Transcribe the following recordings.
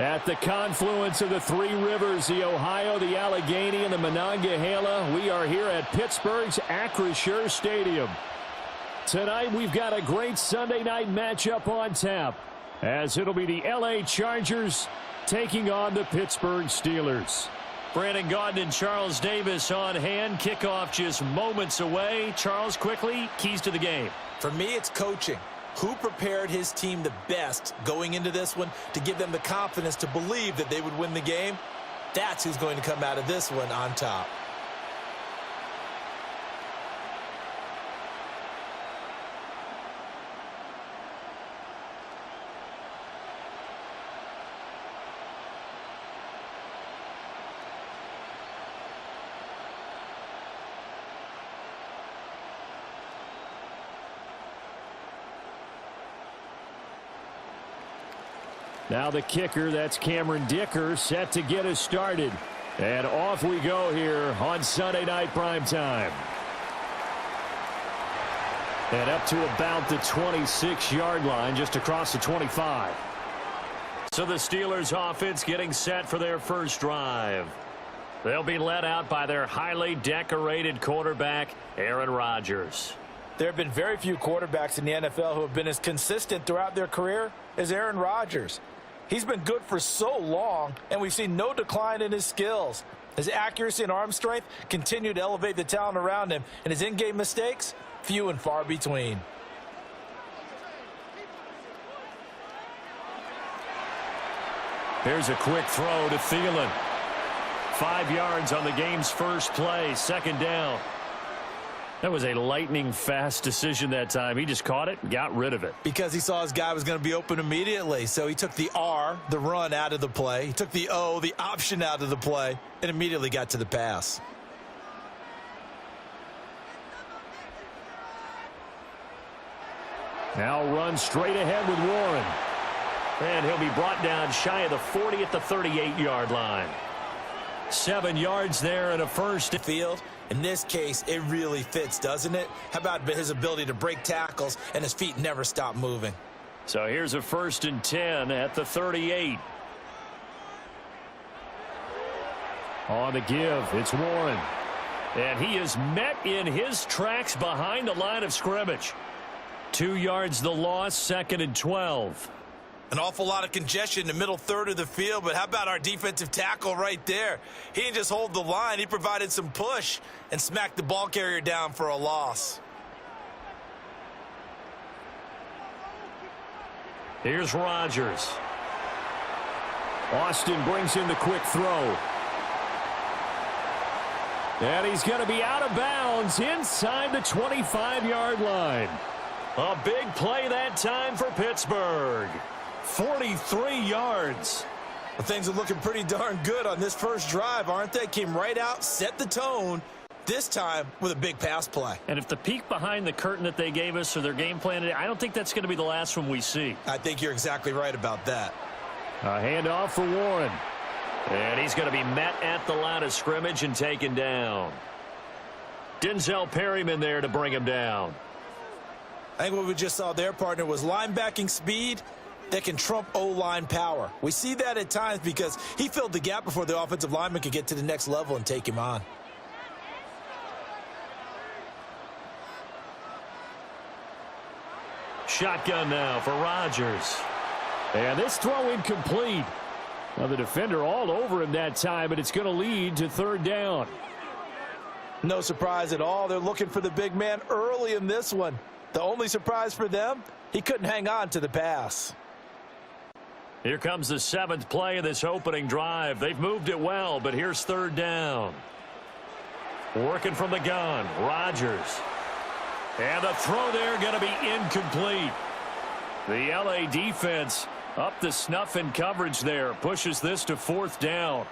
At the confluence of the three rivers, the Ohio, the Allegheny, and the Monongahela, we are here at Pittsburgh's Acrisure Stadium. Tonight, we've got a great Sunday night matchup on tap, as it'll be the LA Chargers taking on the Pittsburgh Steelers. Brandon Gaudin and Charles Davis on hand. Kickoff just moments away. Charles, quickly, keys to the game. For me, it's coaching. Who prepared his team the best going into this one to give them the confidence to believe that they would win the game? That's who's going to come out of this one on top. Now the kicker, that's Cameron Dicker, set to get us started. And off we go here on Sunday Night Primetime. And up to about the 26-yard line, just across the 25. So the Steelers offense getting set for their first drive. They'll be led out by their highly decorated quarterback, Aaron Rodgers. There have been very few quarterbacks in the NFL who have been as consistent throughout their career as Aaron Rodgers. He's been good for so long, and we've seen no decline in his skills. His accuracy and arm strength continue to elevate the talent around him, and his in-game mistakes, few and far between. Here's a quick throw to Thielen. 5 yards on the game's first play, second down. That was a lightning-fast decision that time. He just caught it and got rid of it. Because he saw his guy was going to be open immediately. So he took the R, the run, out of the play. He took the O, the option, out of the play, and immediately got to the pass. Now run straight ahead with Warren. And he'll be brought down shy of the 40 at the 38-yard line. 7 yards there and a first. Field. In this case, it really fits, doesn't it? How about his ability to break tackles and his feet never stop moving? So here's a 1st and 10 at the 38. On the give, it's Warren. And he is met in his tracks behind the line of scrimmage. 2 yards the loss, 2nd and 12. An awful lot of congestion in the middle third of the field, but how about our defensive tackle right there? He didn't just hold the line, he provided some push and smacked the ball carrier down for a loss. Here's Rodgers. Austin brings in the quick throw. And he's going to be out of bounds inside the 25-yard line. A big play that time for Pittsburgh. 43 yards. Well, things are looking pretty darn good on this first drive, aren't they? Came right out, set the tone, this time with a big pass play. And if the peek behind the curtain that they gave us or their game plan, I don't think that's going to be the last one we see. I think you're exactly right about that. A handoff for Warren. And he's going to be met at the line of scrimmage and taken down. Denzel Perryman there to bring him down. I think what we just saw there, partner, was linebacking speed that can trump O-line power. We see that at times because he filled the gap before the offensive lineman could get to the next level and take him on. Shotgun now for Rodgers. And this throw incomplete. Now the defender all over him that time, but it's going to lead to 3rd down. No surprise at all. They're looking for the big man early in this one. The only surprise for them, he couldn't hang on to the pass. Here comes the 7th play of this opening drive. They've moved it well, but here's 3rd down. Working from the gun, Rodgers. And the throw there going to be incomplete. The LA defense up the snuff in coverage there. Pushes this to 4th down.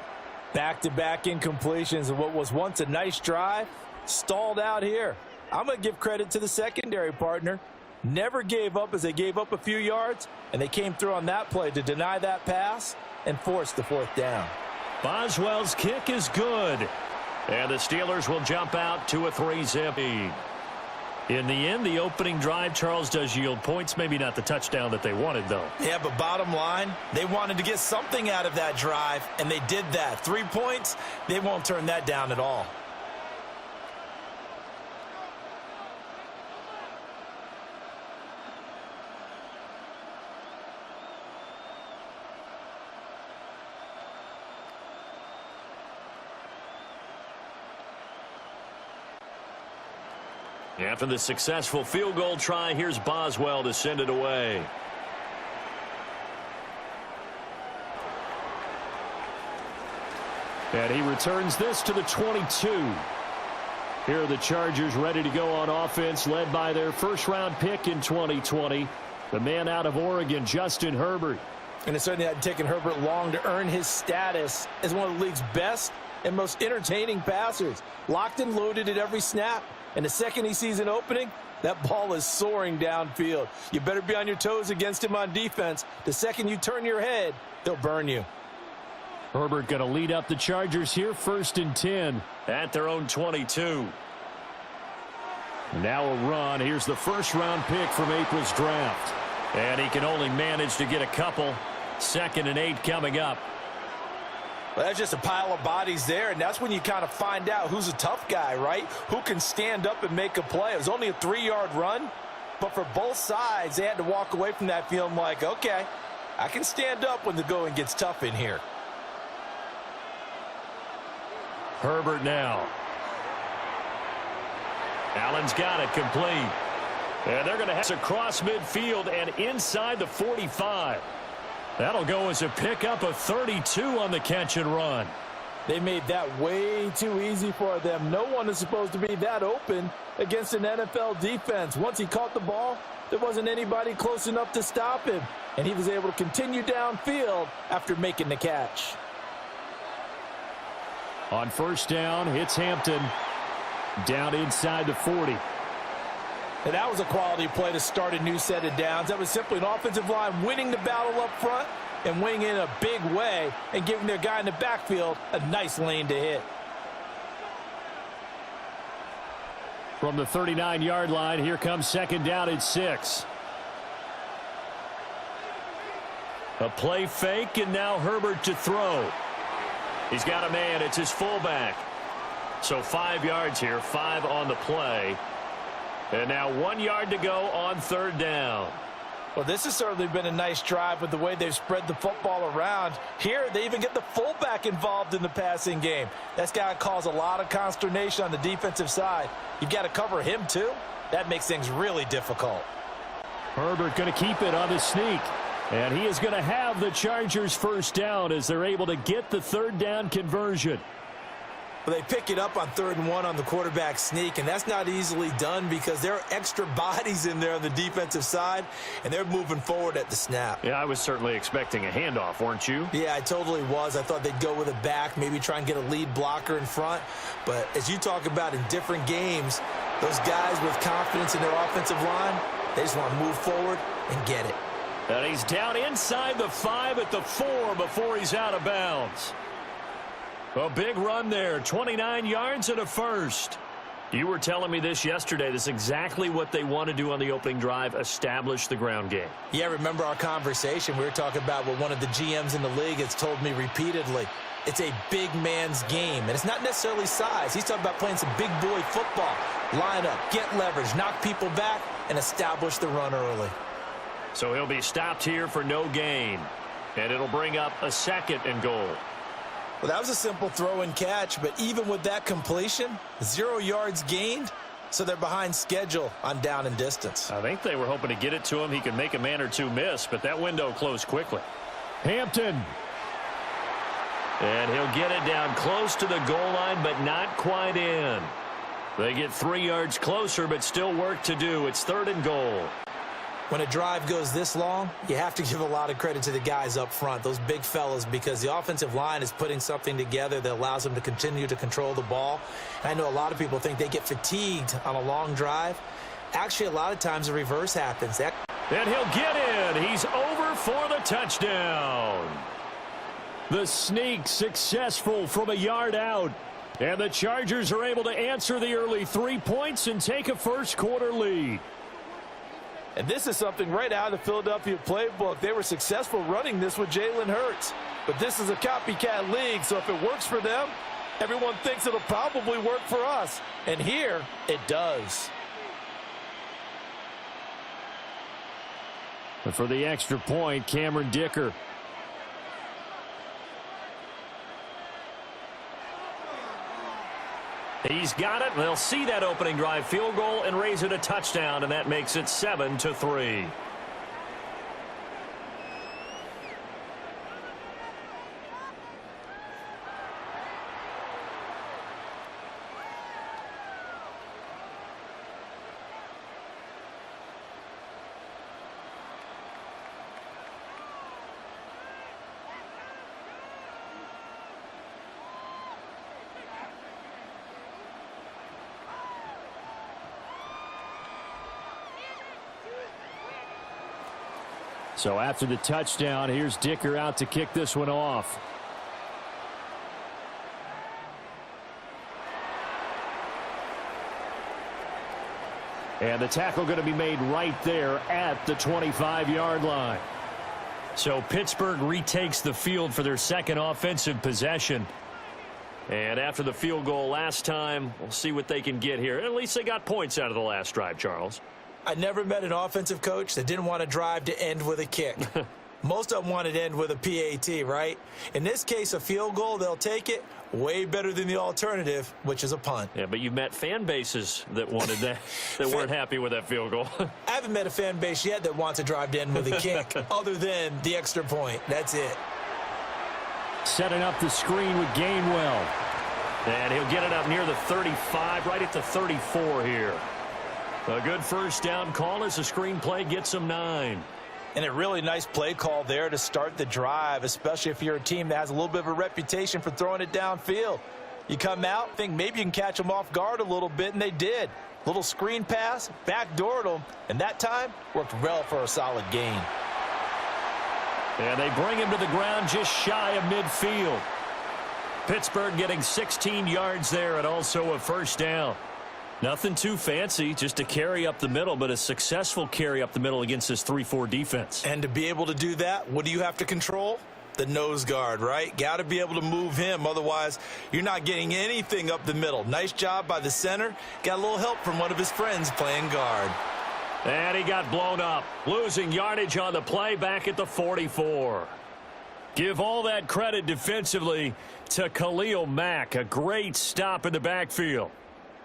Back-to-back incompletions of what was once a nice drive. Stalled out here. I'm going to give credit to the secondary, partner. Never gave up as they gave up a few yards, and they came through on that play to deny that pass and force the 4th down. Boswell's kick is good. And the Steelers will jump out to a 3-zip lead. In the end, the opening drive, Charles, does yield points. Maybe not the touchdown that they wanted, though. Yeah, but bottom line, they wanted to get something out of that drive, and they did that. 3 points, they won't turn that down at all. After the successful field goal try, here's Boswell to send it away. And he returns this to the 22. Here are the Chargers ready to go on offense, led by their first-round pick in 2020, the man out of Oregon, Justin Herbert. And it certainly hadn't taken Herbert long to earn his status as one of the league's best and most entertaining passers. Locked and loaded at every snap. And the second he sees an opening, that ball is soaring downfield. You better be on your toes against him on defense. The second you turn your head, they'll burn you. Herbert going to lead up the Chargers here, 1st and 10 at their own 22. Now a run. Here's the first-round pick from April's draft. And he can only manage to get a couple. 2nd and 8 coming up. Well, that's just a pile of bodies there, and that's when you kind of find out who's a tough guy, right? Who can stand up and make a play. It was only a 3-yard run, but for both sides, they had to walk away from that feeling like, okay, I can stand up when the going gets tough in here. Herbert now. Allen's got it complete. And they're going to have across midfield and inside the 45. That'll go as a pickup of 32 on the catch and run. They made that way too easy for them. No one is supposed to be that open against an NFL defense. Once he caught the ball, there wasn't anybody close enough to stop him. And he was able to continue downfield after making the catch. On first down, it's Hampton down inside the 40. And that was a quality play to start a new set of downs. That was simply an offensive line winning the battle up front and winning in a big way and giving their guy in the backfield a nice lane to hit. From the 39-yard line, here comes 2nd down at 6. A play fake, and now Herbert to throw. He's got a man. It's his fullback. So 5 yards here, 5 on the play. And now 1 yard to go on 3rd down. Well, this has certainly been a nice drive with the way they've spread the football around. Here, they even get the fullback involved in the passing game. That's got to cause a lot of consternation on the defensive side. You've got to cover him, too. That makes things really difficult. Herbert going to keep it on the sneak. And he is going to have the Chargers' first down as they're able to get the 3rd down conversion. Well, they pick it up on 3rd and 1 on the quarterback sneak, and that's not easily done because there are extra bodies in there on the defensive side, and they're moving forward at the snap. Yeah, I was certainly expecting a handoff, weren't you? Yeah, I totally was. I thought they'd go with a back, maybe try and get a lead blocker in front. But as you talk about in different games, those guys with confidence in their offensive line, they just want to move forward and get it. And he's down inside the 5 at the 4 before he's out of bounds. A big run there, 29 yards and a first. You were telling me this yesterday. This is exactly what they want to do on the opening drive, establish the ground game. Yeah, remember our conversation. We were talking about what one of the GMs in the league has told me repeatedly. It's a big man's game, and it's not necessarily size. He's talking about playing some big boy football. Line up, get leverage, knock people back, and establish the run early. So he'll be stopped here for no gain, and it'll bring up a 2nd and goal. Well, that was a simple throw and catch, but even with that completion, 0 yards gained, so they're behind schedule on down and distance. I think they were hoping to get it to him. He could make a man or two miss, but that window closed quickly. Hampton. And he'll get it down close to the goal line, but not quite in. They get 3 yards closer, but still work to do. It's 3rd and goal. When a drive goes this long, you have to give a lot of credit to the guys up front, those big fellas, because the offensive line is putting something together that allows them to continue to control the ball. And I know a lot of people think they get fatigued on a long drive. Actually, a lot of times the reverse happens. And he'll get in. He's over for the touchdown. The sneak successful from a yard out. And the Chargers are able to answer the early 3 points and take a first-quarter lead. And this is something right out of the Philadelphia playbook. They were successful running this with Jalen Hurts. But this is a copycat league, so if it works for them, everyone thinks it'll probably work for us. And here, it does. And for the extra point, Cameron Dicker. He's got it. They'll see that opening drive field goal and raise it a touchdown, and that makes it 7-3. So after the touchdown, here's Dicker out to kick this one off. And the tackle going to be made right there at the 25-yard line. So Pittsburgh retakes the field for their second offensive possession. And after the field goal last time, we'll see what they can get here. At least they got points out of the last drive, Charles. I never met an offensive coach that didn't want to drive to end with a kick. Most of them wanted to end with a PAT, right? In this case, a field goal, they'll take it. Way better than the alternative, which is a punt. Yeah, but you met fan bases that wanted that, that weren't happy with that field goal. I haven't met a fan base yet that wants to drive to end with a kick, other than the extra point. That's it. Setting up the screen with Gainwell. And he'll get it up near the 35, right at the 34 here. A good first down call as the screenplay gets him 9. And a really nice play call there to start the drive, especially if you're a team that has a little bit of a reputation for throwing it downfield. You come out, think maybe you can catch them off guard a little bit, and they did. Little screen pass, backdoored them, and that time worked well for a solid gain. And they bring him to the ground just shy of midfield. Pittsburgh getting 16 yards there and also a first down. Nothing too fancy, just a carry up the middle, but a successful carry up the middle against this 3-4 defense. And to be able to do that, what do you have to control? The nose guard, right? Got to be able to move him. Otherwise, you're not getting anything up the middle. Nice job by the center. Got a little help from one of his friends playing guard. And he got blown up, losing yardage on the play back at the 44. Give all that credit defensively to Khalil Mack. A great stop in the backfield.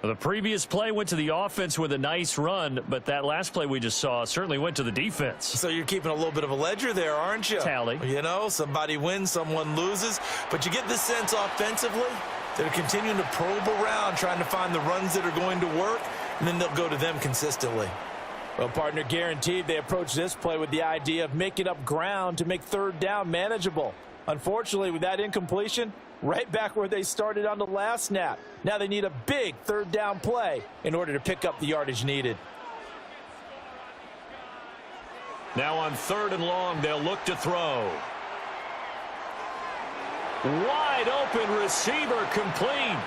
The previous play went to the offense with a nice run, but that last play we just saw certainly went to the defense. So you're keeping a little bit of a ledger there, aren't you? Tally. You know, somebody wins, someone loses. But you get this sense offensively, they're continuing to probe around, trying to find the runs that are going to work, and then they'll go to them consistently. Well, partner, guaranteed they approach this play with the idea of making up ground to make third down manageable. Unfortunately, with that incompletion, right back where they started on the last snap. Now they need a big third down play in order to pick up the yardage needed. Now on 3rd and long, they'll look to throw. Wide open receiver complete.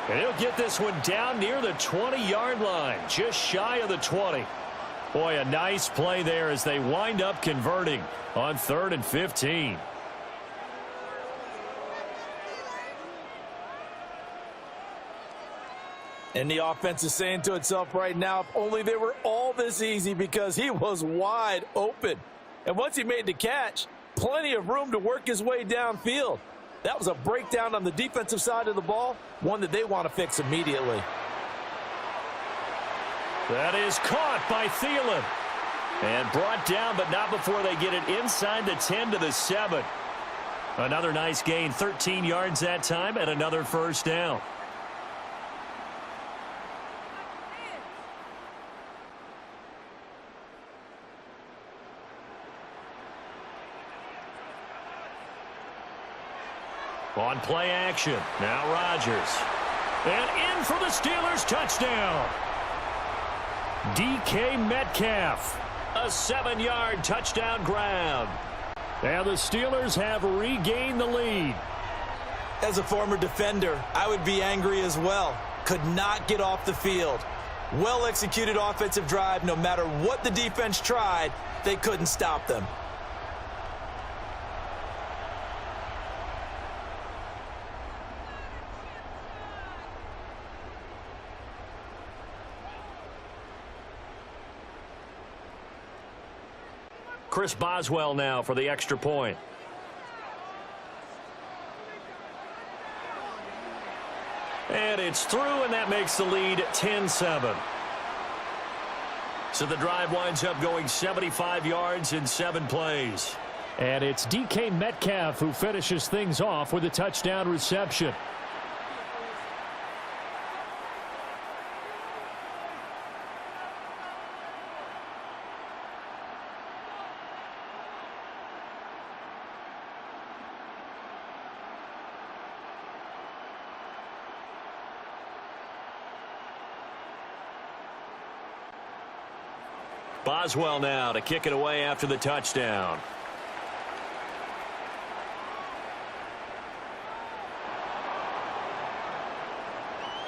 And he'll get this one down near the 20-yard line, just shy of the 20. Boy, a nice play there as they wind up converting on 3rd and 15. And the offense is saying to itself right now, if only they were all this easy, because he was wide open. And once he made the catch, plenty of room to work his way downfield. That was a breakdown on the defensive side of the ball, one that they want to fix immediately. That is caught by Thielen. And brought down, but not before they get it inside the 10 to the 7. Another nice gain, 13 yards that time, and another first down. On play action, now Rodgers. And in for the Steelers touchdown. DK Metcalf. A 7-yard touchdown grab. And the Steelers have regained the lead. As a former defender, I would be angry as well. Could not get off the field. Well-executed offensive drive. No matter what the defense tried, they couldn't stop them. Chris Boswell now for the extra point. And it's through, and that makes the lead 10-7. So the drive winds up going 75 yards in 7 plays. And it's DK Metcalf who finishes things off with a touchdown reception. Boswell now to kick it away after the touchdown.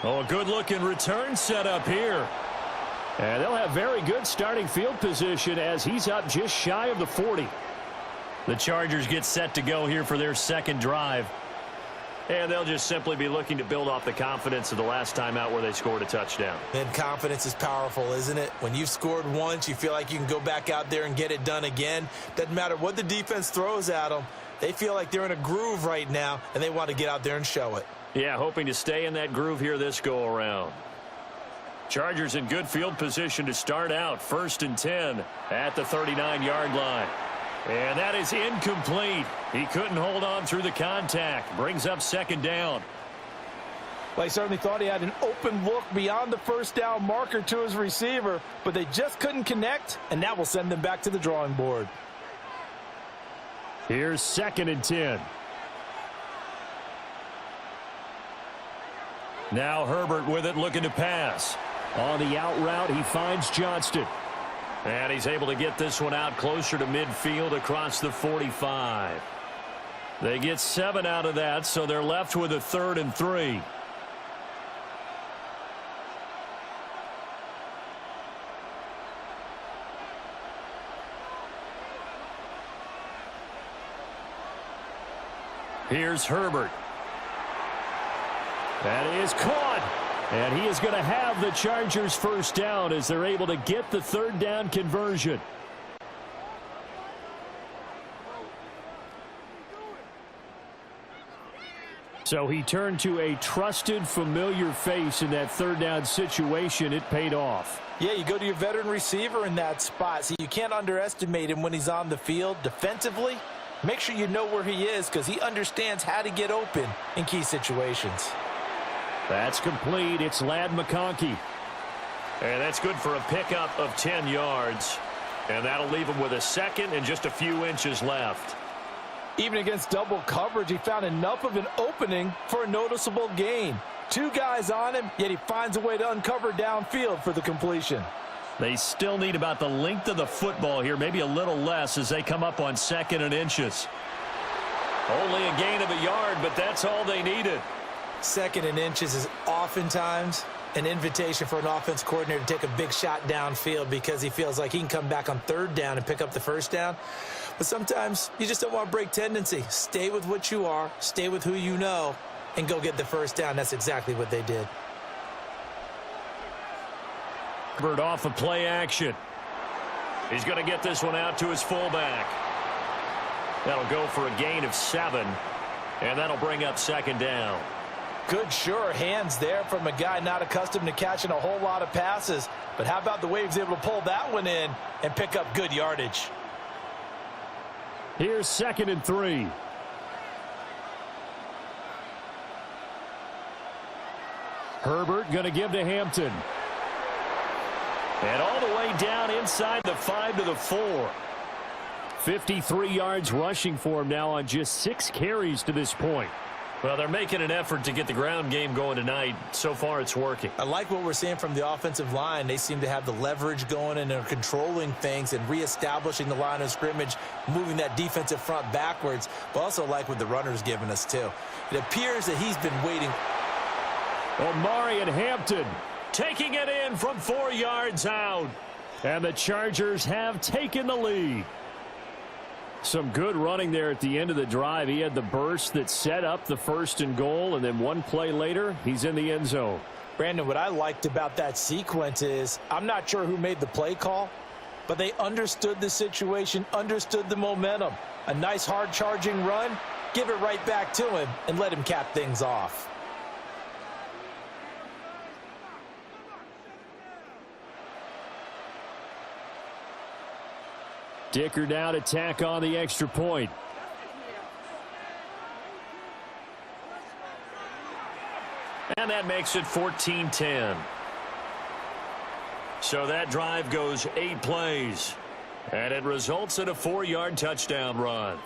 Oh, a good-looking return set up here. And they'll have very good starting field position as he's up just shy of the 40. The Chargers get set to go here for their second drive. And they'll just simply be looking to build off the confidence of the last time out where they scored a touchdown. And confidence is powerful, isn't it? When you've scored once, you feel like you can go back out there and get it done again. Doesn't matter what the defense throws at them. They feel like they're in a groove right now, and they want to get out there and show it. Yeah, hoping to stay in that groove here this go-around. Chargers in good field position to start out. 1st and 10 at the 39-yard line. And that is incomplete. He couldn't hold on through the contact. Brings up 2nd down. Well, he certainly thought he had an open look beyond the 1st down marker to his receiver, but they just couldn't connect, and that will send them back to the drawing board. Here's 2nd and 10. Now Herbert with it, looking to pass. On the out route, he finds Johnston. And he's able to get this one out closer to midfield across the 45. They get 7 out of that, so they're left with a 3rd and 3. Here's Herbert. That is caught. And he is going to have the Chargers 1st down as they're able to get the 3rd down conversion. So he turned to a trusted, familiar face in that 3rd down situation. It paid off. Yeah, you go to your veteran receiver in that spot, so you can't underestimate him when he's on the field defensively. Make sure you know where he is because he understands how to get open in key situations. That's complete. It's Ladd McConkey. And that's good for a pickup of 10 yards. And that'll leave him with a 2nd and just a few inches left. Even against double coverage, he found enough of an opening for a noticeable gain. 2 guys on him, yet he finds a way to uncover downfield for the completion. They still need about the length of the football here, maybe a little less as they come up on 2nd and inches. Only a gain of a yard, but that's all they needed. 2nd and inches is oftentimes an invitation for an offense coordinator to take a big shot downfield because he feels like he can come back on 3rd down and pick up the 1st down. But sometimes you just don't want to break tendency. Stay with what you are, stay with who you know, and go get the 1st down. That's exactly what they did. Herbert off of play action. He's going to get this one out to his fullback. That'll go for a gain of 7, and that'll bring up 2nd down. Good, sure hands there from a guy not accustomed to catching a whole lot of passes. But how about the way he was able to pull that one in and pick up good yardage? Here's 2nd and 3. Herbert going to give to Hampton. And all the way down inside the 5 to the 4. 53 yards rushing for him now on just 6 carries to this point. Well, they're making an effort to get the ground game going tonight. So far, it's working. I like what we're seeing from the offensive line. They seem to have the leverage going and are controlling things and reestablishing the line of scrimmage, moving that defensive front backwards, but also like what the runner's giving us, too. It appears that he's been waiting. Omari and Hampton taking it in from 4 yards out. And the Chargers have taken the lead. Some good running there at the end of the drive. He had the burst that set up the 1st and goal, and then one play later, he's in the end zone. Brandon, what I liked about that sequence is I'm not sure who made the play call, but they understood the situation, understood the momentum. A nice hard-charging run, give it right back to him, and let him cap things off. Dicker down to tack on the extra point. And that makes it 14-10. So that drive goes 8 plays. And it results in a 4-yard touchdown run.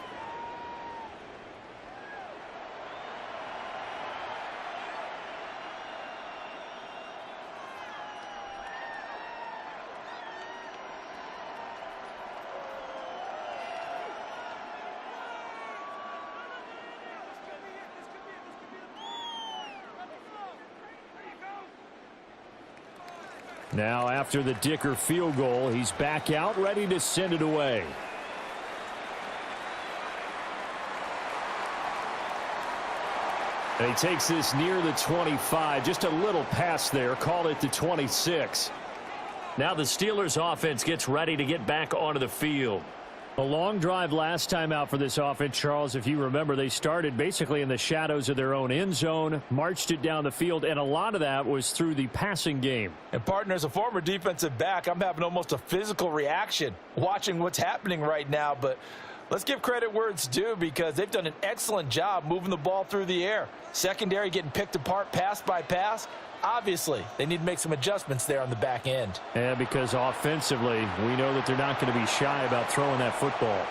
Now after the Dicker field goal, he's back out ready to send it away. And he takes this near the 25. Just a little pass there. Call it the 26. Now the Steelers offense gets ready to get back onto the field. A long drive last time out for this offense, Charles. If you remember, they started basically in the shadows of their own end zone, marched it down the field, and a lot of that was through the passing game. And, partner, as a former defensive back, I'm having almost a physical reaction watching what's happening right now. But let's give credit where it's due because they've done an excellent job moving the ball through the air. Secondary getting picked apart pass by pass. Obviously, they need to make some adjustments there on the back end. Yeah, because offensively, we know that they're not going to be shy about throwing that football.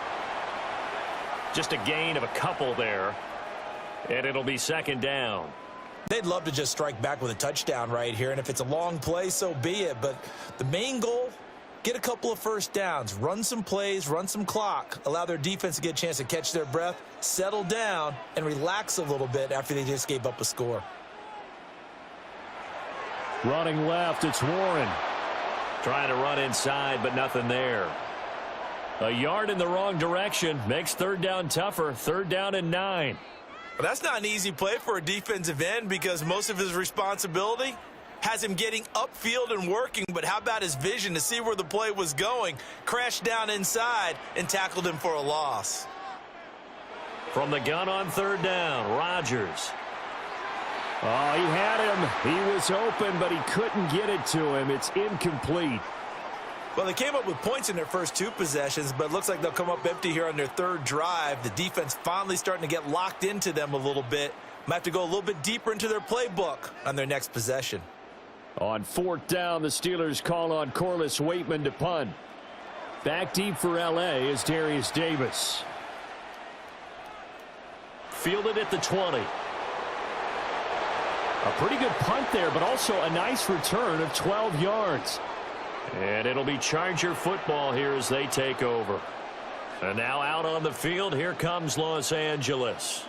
Just a gain of a couple there, and it'll be 2nd down. They'd love to just strike back with a touchdown right here, and if it's a long play, so be it. But the main goal, get a couple of 1st downs, run some plays, run some clock, allow their defense to get a chance to catch their breath, settle down, and relax a little bit after they just gave up a score. Running left, it's Warren. Trying to run inside, but nothing there. A yard in the wrong direction makes 3rd down tougher. 3rd down and 9. Well, that's not an easy play for a defensive end because most of his responsibility has him getting upfield and working, but how about his vision to see where the play was going, crashed down inside, and tackled him for a loss. From the gun on 3rd down, Rodgers. Oh, he had him. He was open, but he couldn't get it to him. It's incomplete. Well, they came up with points in their first 2 possessions, but it looks like they'll come up empty here on their 3rd drive. The defense finally starting to get locked into them a little bit. Might have to go a little bit deeper into their playbook on their next possession. On 4th down, the Steelers call on Corliss Waitman to punt. Back deep for L.A. is Darius Davis. Fielded at the 20. A pretty good punt there, but also a nice return of 12 yards. And it'll be Charger football here as they take over. And now out on the field, here comes Los Angeles.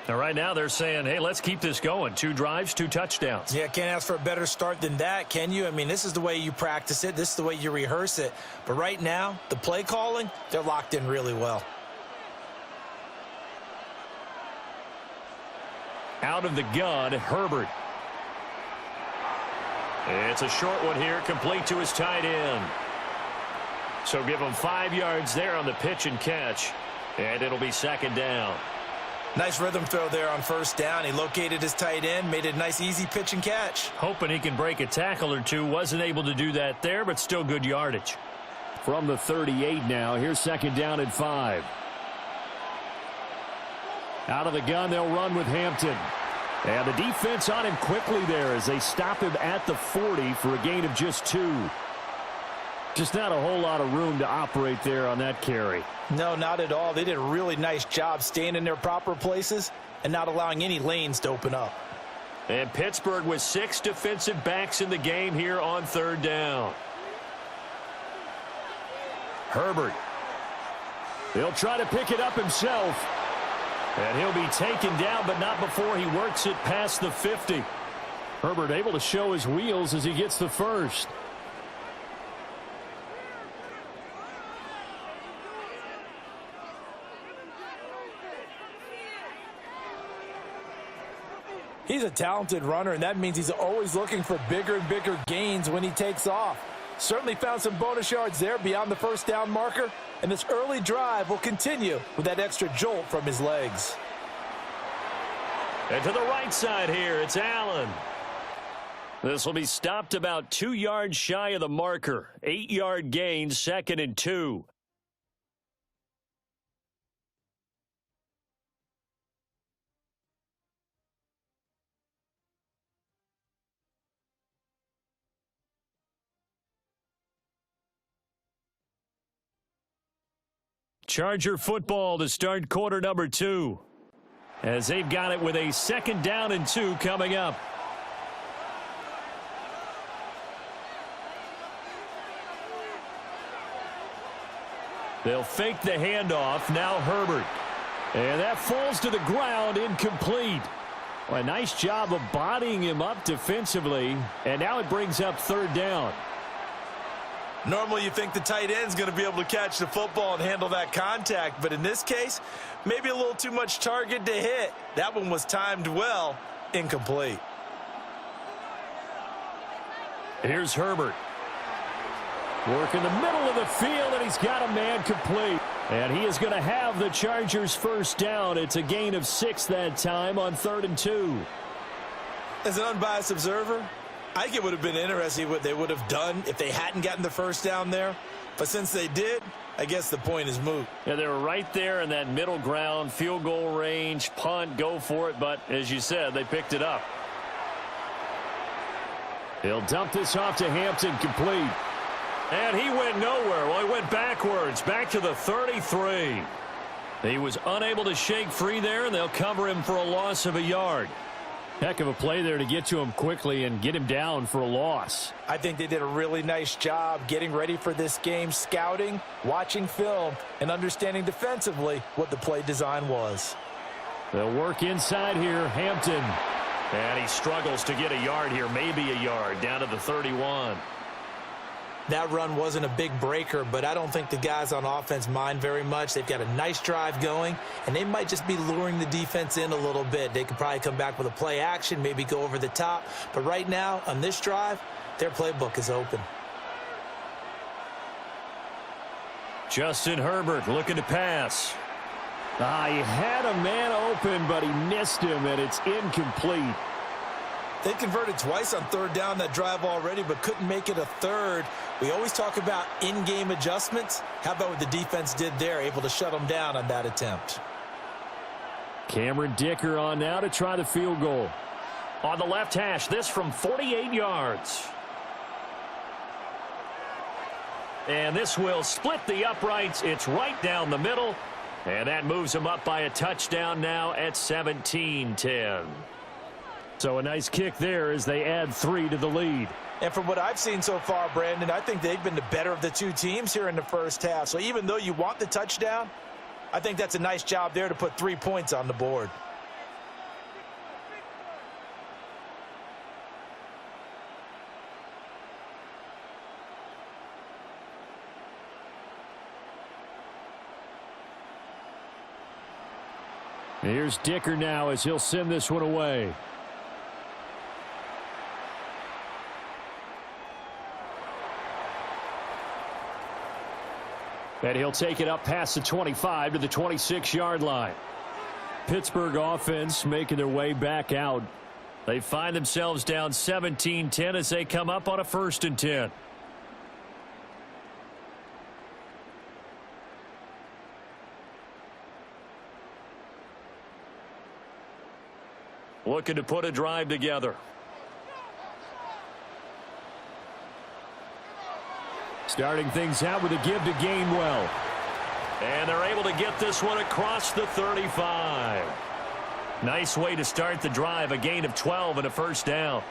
Now right now they're saying, hey, let's keep this going. 2 drives, 2 touchdowns. Yeah, can't ask for a better start than that, can you? I mean, this is the way you practice it. This is the way you rehearse it. But right now, the play calling, they're locked in really well. Out of the gun, Herbert. It's a short one here, complete to his tight end. So give him 5 yards there on the pitch and catch, and it'll be 2nd down. Nice rhythm throw there on 1st down. He located his tight end, made it a nice easy pitch and catch. Hoping he can break a tackle or 2. Wasn't able to do that there, but still good yardage. From the 38 now, here's 2nd down and 5. Out of the gun, they'll run with Hampton. And the defense on him quickly there as they stop him at the 40 for a gain of just 2. Just not a whole lot of room to operate there on that carry. No, not at all. They did a really nice job staying in their proper places and not allowing any lanes to open up. And Pittsburgh with 6 defensive backs in the game here on 3rd down. Herbert. He'll try to pick it up himself. And he'll be taken down, but not before he works it past the 50. Herbert able to show his wheels as he gets the first. He's a talented runner, and that means he's always looking for bigger and bigger gains when he takes off. Certainly found some bonus yards there beyond the 1st down marker, and this early drive will continue with that extra jolt from his legs. And to the right side here, it's Allen. This will be stopped about 2 yards shy of the marker. 8-yard gain, 2nd and 2. Charger football to start quarter number 2. As they've got it with a 2nd down and 2 coming up. They'll fake the handoff. Now Herbert. And that falls to the ground, incomplete. Well, a nice job of bodying him up defensively. And now it brings up 3rd down. Normally you think the tight end's going to be able to catch the football and handle that contact, but in this case, maybe a little too much target to hit. That one was timed well, incomplete. Here's Herbert. Work in the middle of the field, and he's got a man complete. And he is going to have the Chargers' 1st down. It's a gain of 6 that time on 3rd and 2. As an unbiased observer, I think it would have been interesting what they would have done if they hadn't gotten the 1st down there. But since they did, I guess the point is moot. Yeah, they were right there in that middle ground, field goal range, punt, go for it. But as you said, they picked it up. He'll dump this off to Hampton, complete. And he went nowhere. Well, he went backwards, back to the 33. He was unable to shake free there, and they'll cover him for a loss of a yard. Heck of a play there to get to him quickly and get him down for a loss. I think they did a really nice job getting ready for this game, scouting, watching film, and understanding defensively what the play design was. They'll work inside here, Hampton. And he struggles to get a yard here, maybe a yard, down to the 31. That run wasn't a big breaker, but I don't think the guys on offense mind very much. They've got a nice drive going, and they might just be luring the defense in a little bit. They could probably come back with a play action, maybe go over the top. But right now, on this drive, their playbook is open. Justin Herbert looking to pass. He had a man open, but he missed him, and it's incomplete. They converted twice on 3rd down that drive already, but couldn't make it a 3rd. We always talk about in-game adjustments. How about what the defense did there, able to shut them down on that attempt? Cameron Dicker on now to try the field goal. On the left hash, this from 48 yards. And this will split the uprights. It's right down the middle. And that moves them up by a touchdown now at 17-10. So a nice kick there as they add 3 to the lead. And from what I've seen so far, Brandon, I think they've been the better of the two teams here in the 1st half. So even though you want the touchdown, I think that's a nice job there to put 3 points on the board. Here's Dicker now as he'll send this one away. And he'll take it up past the 25 to the 26-yard line. Pittsburgh offense making their way back out. They find themselves down 17-10 as they come up on a 1st and 10. Looking to put a drive together. Starting things out with a give to Gainwell. And they're able to get this one across the 35. Nice way to start the drive, a gain of 12 and a first down.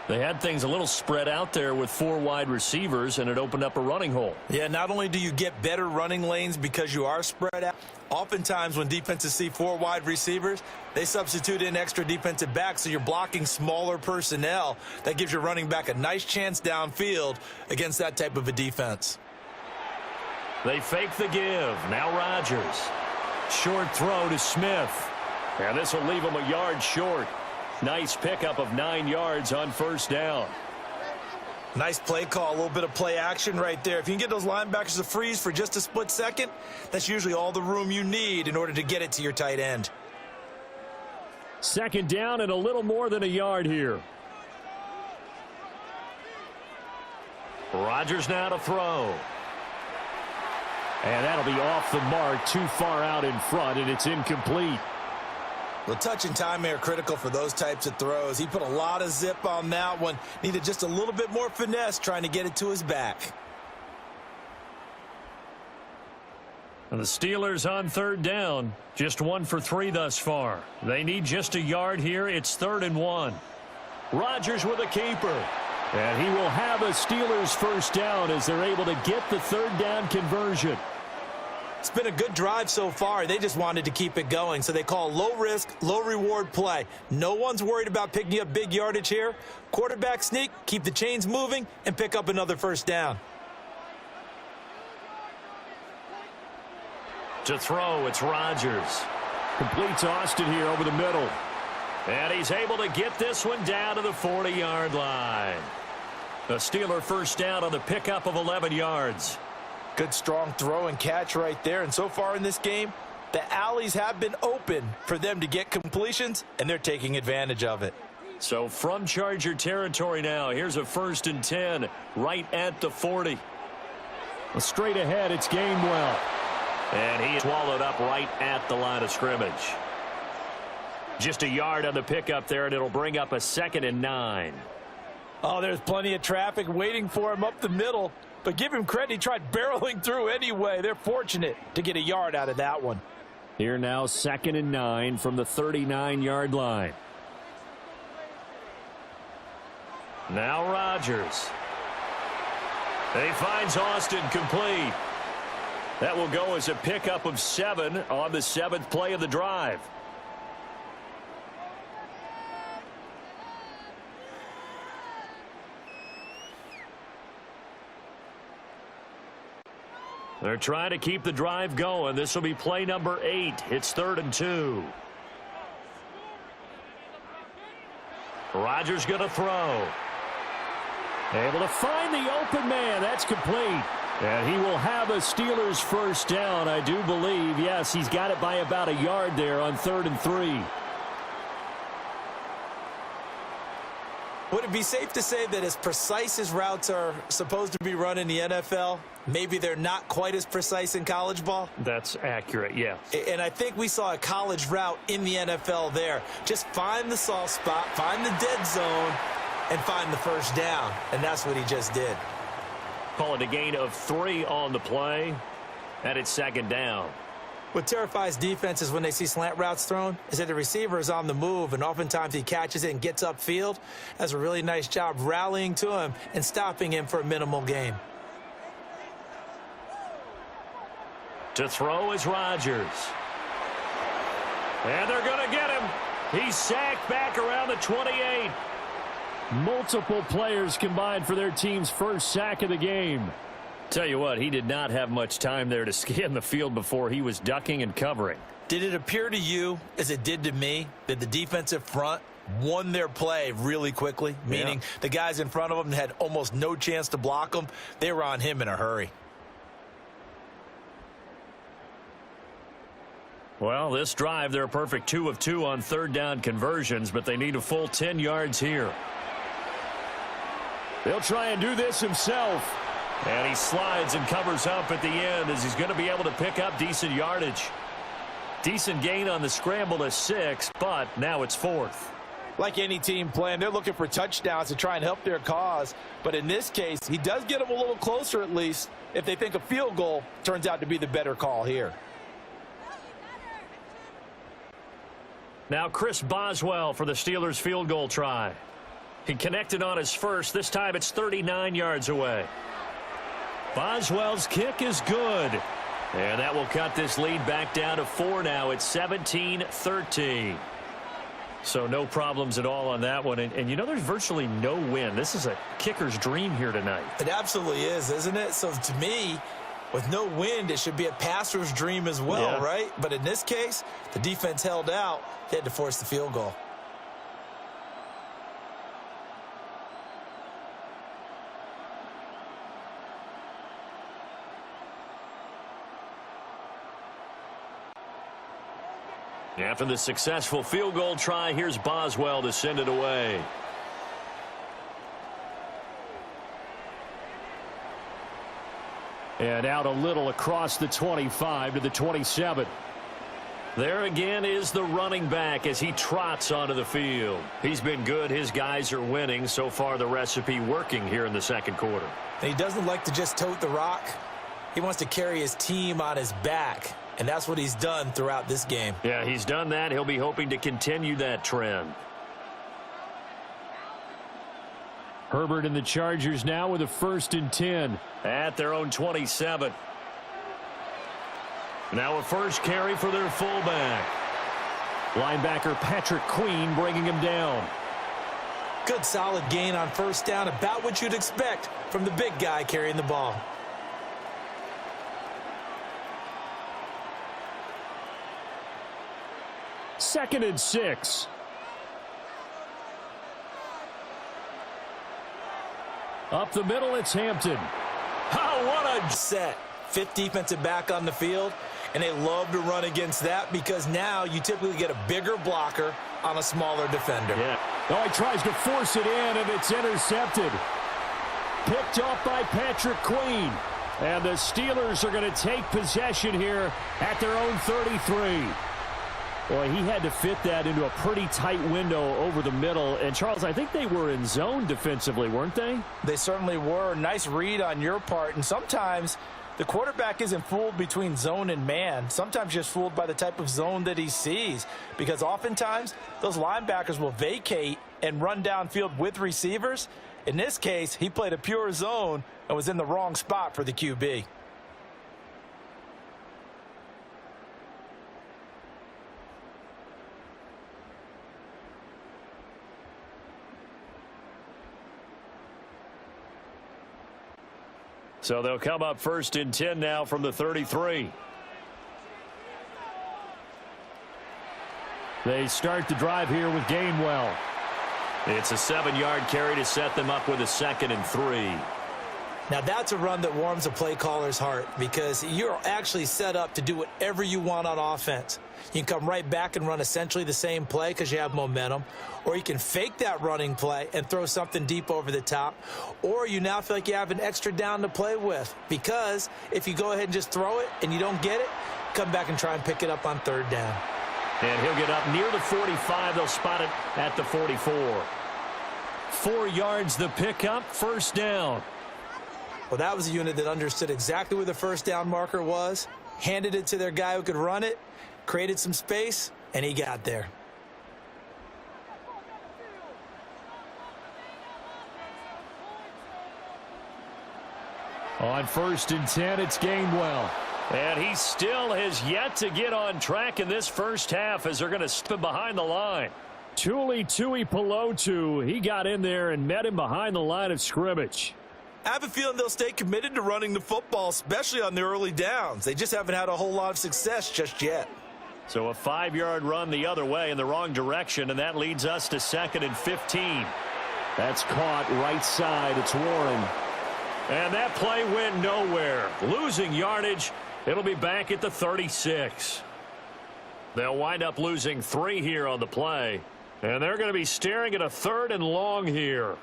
They had things a little spread out there with 4 wide receivers, and it opened up a running hole. Yeah, not only do you get better running lanes because you are spread out, oftentimes when defenses see 4 wide receivers, they substitute in extra defensive backs, so you're blocking smaller personnel. That gives your running back a nice chance downfield against that type of a defense. They fake the give. Now Rodgers. Short throw to Smith. And this will leave him a yard short. Nice pickup of 9 yards on first down. Nice play call, a little bit of play action right there. If you can get those linebackers to freeze for just a split second, that's usually all the room you need in order to get it to your tight end. Second down and a little more than a yard here. Rodgers now to throw. And that'll be off the mark, too far out in front, and it's incomplete. Well, touch and timing are critical for those types of throws. He put a lot of zip on that one. Needed just a little bit more finesse trying to get it to his back. And the Steelers on third down. Just 1 for 3 thus far. They need just a yard here. It's 3rd and 1. Rodgers with a keeper. And he will have a Steelers first down as they're able to get the third down conversion. It's been a good drive so far. They just wanted to keep it going, so they call low-risk, low-reward play. No one's worried about picking up big yardage here. Quarterback sneak, keep the chains moving, and pick up another first down. To throw, it's Rodgers. Completes Austin here over the middle. And he's able to get this one down to the 40-yard line. A Steeler first down on the pickup of 11 yards. Good strong throw and catch right there. And so far in this game, the alleys have been open for them to get completions, and they're taking advantage of it. So from Charger territory now, here's a 1st and 10 right at the 40. Well, straight ahead, it's Gainwell. And he is swallowed up right at the line of scrimmage. Just a yard on the pickup there, and it'll bring up a 2nd and 9. Oh, there's plenty of traffic waiting for him up the middle. But give him credit, he tried barreling through anyway. They're fortunate to get a yard out of that one. Here now, 2nd and 9 from the 39-yard line. Now Rodgers. He finds Austin complete. That will go as a pickup of 7 on the 7th play of the drive. They're trying to keep the drive going. This will be play number 8. It's 3rd and 2. Rodgers going to throw. Able to find the open man. That's complete. And he will have a Steelers first down, I do believe. Yes, he's got it by about a yard there on 3rd and 3. Would it be safe to say that as precise as routes are supposed to be run in the NFL, maybe they're not quite as precise in college ball? That's accurate, yeah. And I think we saw a college route in the NFL there. Just find the soft spot, find the dead zone, and find the first down. And that's what he just did. Call it a gain of 3 on the play, and it's 2nd down. What terrifies defenses when they see slant routes thrown is that the receiver is on the move, and oftentimes he catches it and gets upfield. Does a really nice job rallying to him and stopping him for a minimal gain. To throw is Rodgers. And they're going to get him. He's sacked back around the 28. Multiple players combined for their team's first sack of the game. Tell you what, he did not have much time there to scan the field before he was ducking and covering. Did it appear to you, as it did to me, that the defensive front won their play really quickly? Meaning the guys in front of them had almost no chance to block them. They were on him in a hurry. Well, this drive, they're a perfect 2 of 2 on 3rd down conversions, but they need a full 10 yards here. They'll try and do this himself. And he slides and covers up at the end as he's going to be able to pick up decent yardage. Decent gain on the scramble to 6, but now it's 4th. Like any team playing, they're looking for touchdowns to try and help their cause. But in this case, he does get them a little closer at least if they think a field goal turns out to be the better call here. Now Chris Boswell for the Steelers field goal try. He connected on his first. This time it's 39 yards away. Boswell's kick is good. And that will cut this lead back down to 4 now. It's 17-13. So no problems at all on that one. And you know, there's virtually no wind. This is a kicker's dream here tonight. It absolutely is, isn't it? So to me, with no wind, it should be a passer's dream as well, right? But in this case, the defense held out. They had to force the field goal. After the successful field goal try, here's Boswell to send it away. And out a little across the 25 to the 27. There again is the running back as he trots onto the field. He's been good. His guys are winning. So far, the recipe working here in the second quarter. And he doesn't like to just tote the rock. He wants to carry his team on his back. And that's what he's done throughout this game. Yeah, he's done that. He'll be hoping to continue that trend. Herbert and the Chargers now with a 1st and 10. At their own 27. Now a first carry for their fullback. Linebacker Patrick Queen bringing him down. Good solid gain on first down, about what you'd expect from the big guy carrying the ball. Second and 6. Up the middle, it's Hampton. Oh, what a set. 5th defensive back on the field, and they love to run against that because now you typically get a bigger blocker on a smaller defender. Yeah. Oh, he tries to force it in, and it's intercepted. Picked off by Patrick Queen. And the Steelers are going to take possession here at their own 33. Boy, he had to fit that into a pretty tight window over the middle. And, Charles, I think they were in zone defensively, weren't they? They certainly were. Nice read on your part. And sometimes the quarterback isn't fooled between zone and man. Sometimes just fooled by the type of zone that he sees. Because oftentimes, those linebackers will vacate and run downfield with receivers. In this case, he played a pure zone and was in the wrong spot for the QB. So they'll come up 1st and 10 now from the 33. They start the drive here with Gainwell. It's a 7-yard carry to set them up with a 2nd and 3. Now that's a run that warms a play caller's heart because you're actually set up to do whatever you want on offense. You can come right back and run essentially the same play because you have momentum, or you can fake that running play and throw something deep over the top, or you now feel like you have an extra down to play with because if you go ahead and just throw it and you don't get it, come back and try and pick it up on 3rd down. And he'll get up near the 45. They'll spot it at the 44. 4 yards the pickup, 1st down. Well, that was a unit that understood exactly where the 1st down marker was, handed it to their guy who could run it, created some space, and he got there. On 1st and 10, it's Gainwell. And he still has yet to get on track in this first half as they're going to step behind the line. Tuli Tuipulotu, he got in there and met him behind the line of scrimmage. I have a feeling they'll stay committed to running the football, especially on the early downs. They just haven't had a whole lot of success just yet. So a 5-yard run the other way in the wrong direction, and that leads us to 2nd and 15. That's caught right side. It's Warren. And that play went nowhere. Losing yardage. It'll be back at the 36. They'll wind up losing 3 here on the play. And they're going to be staring at a 3rd and long here.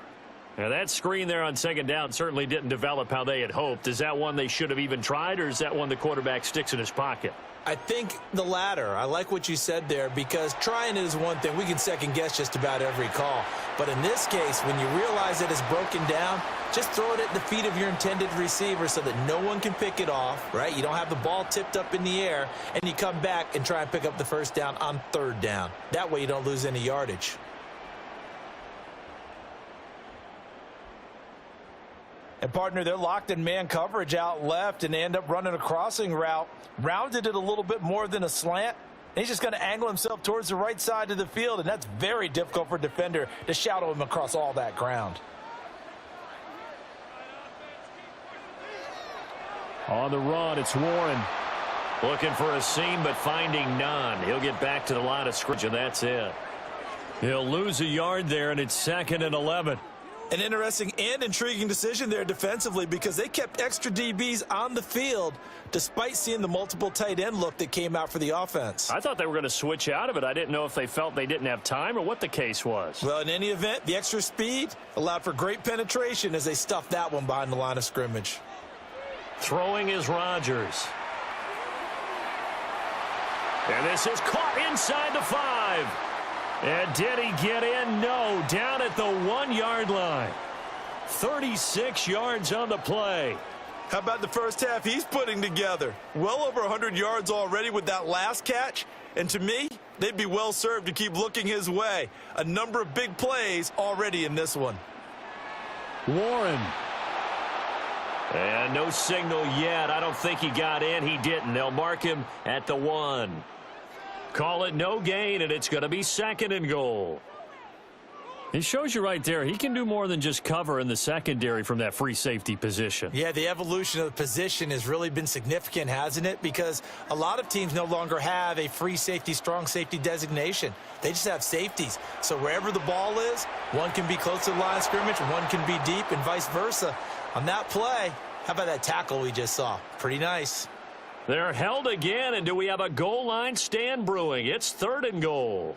And that screen there on 2nd down certainly didn't develop how they had hoped. Is that one they should have even tried, or is that one the quarterback sticks in his pocket? I think the latter. I like what you said there, because trying it is one thing. We can second guess just about every call. But in this case, when you realize that it's broken down, just throw it at the feet of your intended receiver so that no one can pick it off, right? You don't have the ball tipped up in the air, and you come back and try and pick up the first down on third down. That way you don't lose any yardage. And, partner, they're locked in man coverage out left, and they end up running a crossing route. Rounded it a little bit more than a slant. And he's just going to angle himself towards the right side of the field, and that's very difficult for a defender to shadow him across all that ground. On the run, it's Warren. Looking for a seam, but finding none. He'll get back to the line of scrimmage, and that's it. He'll lose a yard there, and it's 2nd and 11. An interesting and intriguing decision there defensively, because they kept extra DBs on the field despite seeing the multiple tight end look that came out for the offense. I thought they were going to switch out of it. I didn't know if they felt they didn't have time or what the case was. Well, in any event, the extra speed allowed for great penetration as they stuffed that one behind the line of scrimmage. Throwing is Rodgers. And this is caught inside the 5. And did he get in? No, down at the 1-yard line. 36 yards on the play. How about the first half he's putting together? Well over 100 yards already with that last catch. And to me, they'd be well served to keep looking his way. A number of big plays already in this one. Warren. And no signal yet. I don't think he got in. He didn't. They'll mark him at the 1. Call it no gain, and it's going to be 2nd and goal. He shows you right there, he can do more than just cover in the secondary from that free safety position. Yeah, the evolution of the position has really been significant, hasn't it? Because a lot of teams no longer have a free safety, strong safety designation. They just have safeties. So wherever the ball is, one can be close to the line of scrimmage, one can be deep, and vice versa. On that play, how about that tackle we just saw? Pretty nice. They're held again, and do we have a goal line stand brewing? It's 3rd and goal.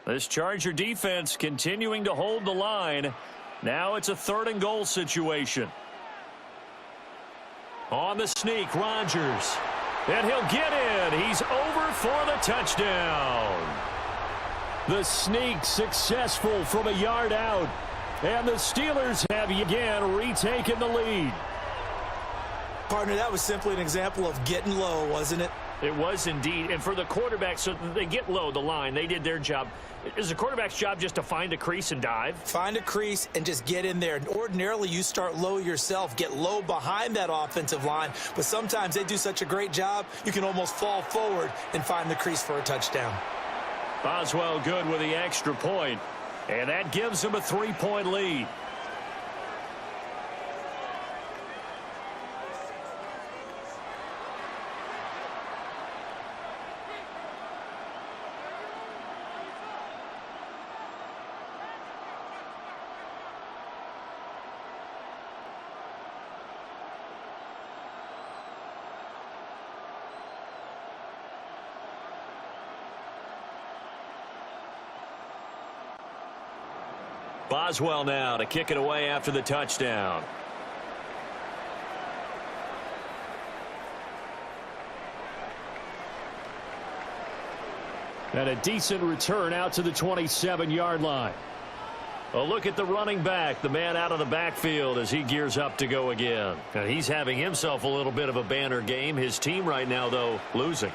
This Charger defense continuing to hold the line. Now it's a 3rd and goal situation. On the sneak, Rodgers. And he'll get in. He's over for the touchdown. The sneak successful from a yard out. And the Steelers have again retaken the lead. Partner, that was simply an example of getting low, wasn't it? It was indeed. And for the quarterback, so they get low, the line. They did their job. Is the quarterback's job just to find a crease and dive? Find a crease and just get in there. And ordinarily, you start low yourself, get low behind that offensive line. But sometimes they do such a great job, you can almost fall forward and find the crease for a touchdown. Boswell good with the extra point. And that gives them a 3-point lead. Boswell now to kick it away after the touchdown. And a decent return out to the 27-yard line. Well, look at the running back, the man out of the backfield as he gears up to go again. And he's having himself a little bit of a banner game. His team right now, though, losing.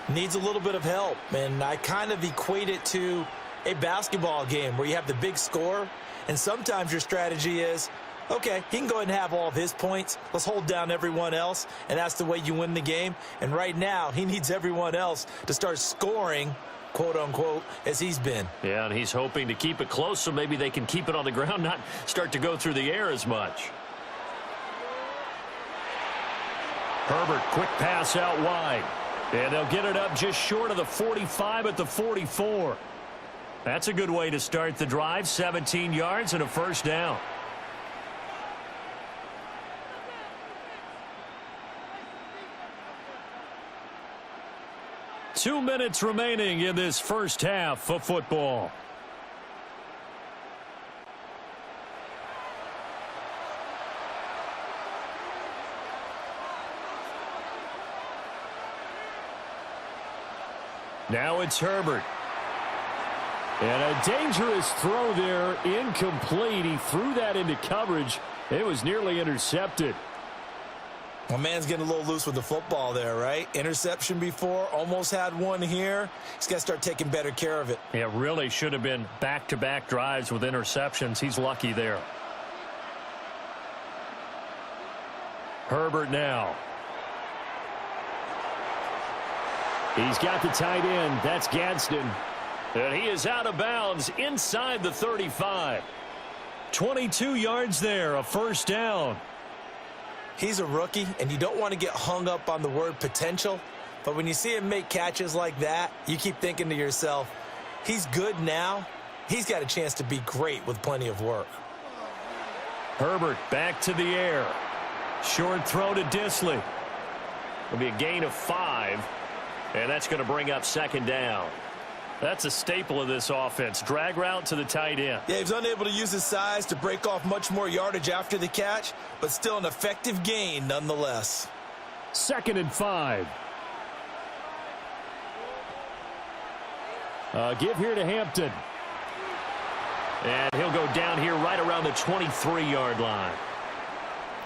Needs a little bit of help, and I kind of equate it to a basketball game where you have the big score, and sometimes your strategy is, okay, he can go ahead and have all of his points. Let's hold down everyone else, and that's the way you win the game. And right now, he needs everyone else to start scoring, quote-unquote, as he's been. Yeah, and he's hoping to keep it close so maybe they can keep it on the ground, not start to go through the air as much. Herbert, quick pass out wide. And they'll get it up just short of the 45 at the 44. That's a good way to start the drive. 17 yards and a first down. Two minutes remaining in this first half of football. Now it's Herbert. And a dangerous throw there, incomplete. He threw that into coverage. It was nearly intercepted. My man's getting a little loose with the football there, right? Interception before, almost had one here. He's got to start taking better care of it. It really should have been back-to-back drives with interceptions. He's lucky there. Herbert now. He's got the tight end. That's Gadsden. And he is out of bounds inside the 35. 22 yards there, a first down. He's a rookie, and you don't want to get hung up on the word potential. But when you see him make catches like that, you keep thinking to yourself, he's good now. He's got a chance to be great with plenty of work. Herbert back to the air. Short throw to Disley. It'll be a gain of 5. And that's going to bring up second down. That's a staple of this offense. Drag route to the tight end. Yeah, he was unable to use his size to break off much more yardage after the catch, but still an effective gain nonetheless. 2nd and 5. Give here to Hampton. And he'll go down here right around the 23-yard line.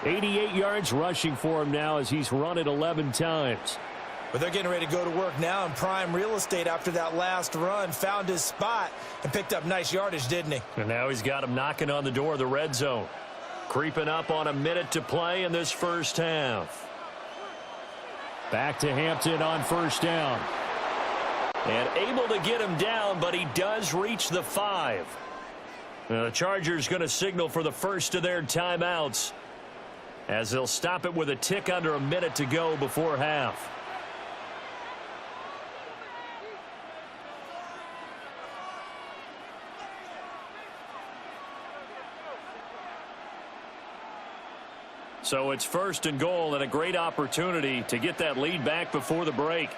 88 yards rushing for him now as he's run it 11 times. But they're getting ready to go to work now in prime real estate after that last run. Found his spot and picked up nice yardage, didn't he? And now he's got him knocking on the door of the red zone. Creeping up on a minute to play in this first half. Back to Hampton on first down. And able to get him down, but he does reach the 5. Now the Chargers going to signal for the first of their timeouts, as they'll stop it with a tick under a minute to go before half. So it's 1st and goal, and a great opportunity to get that lead back before the break.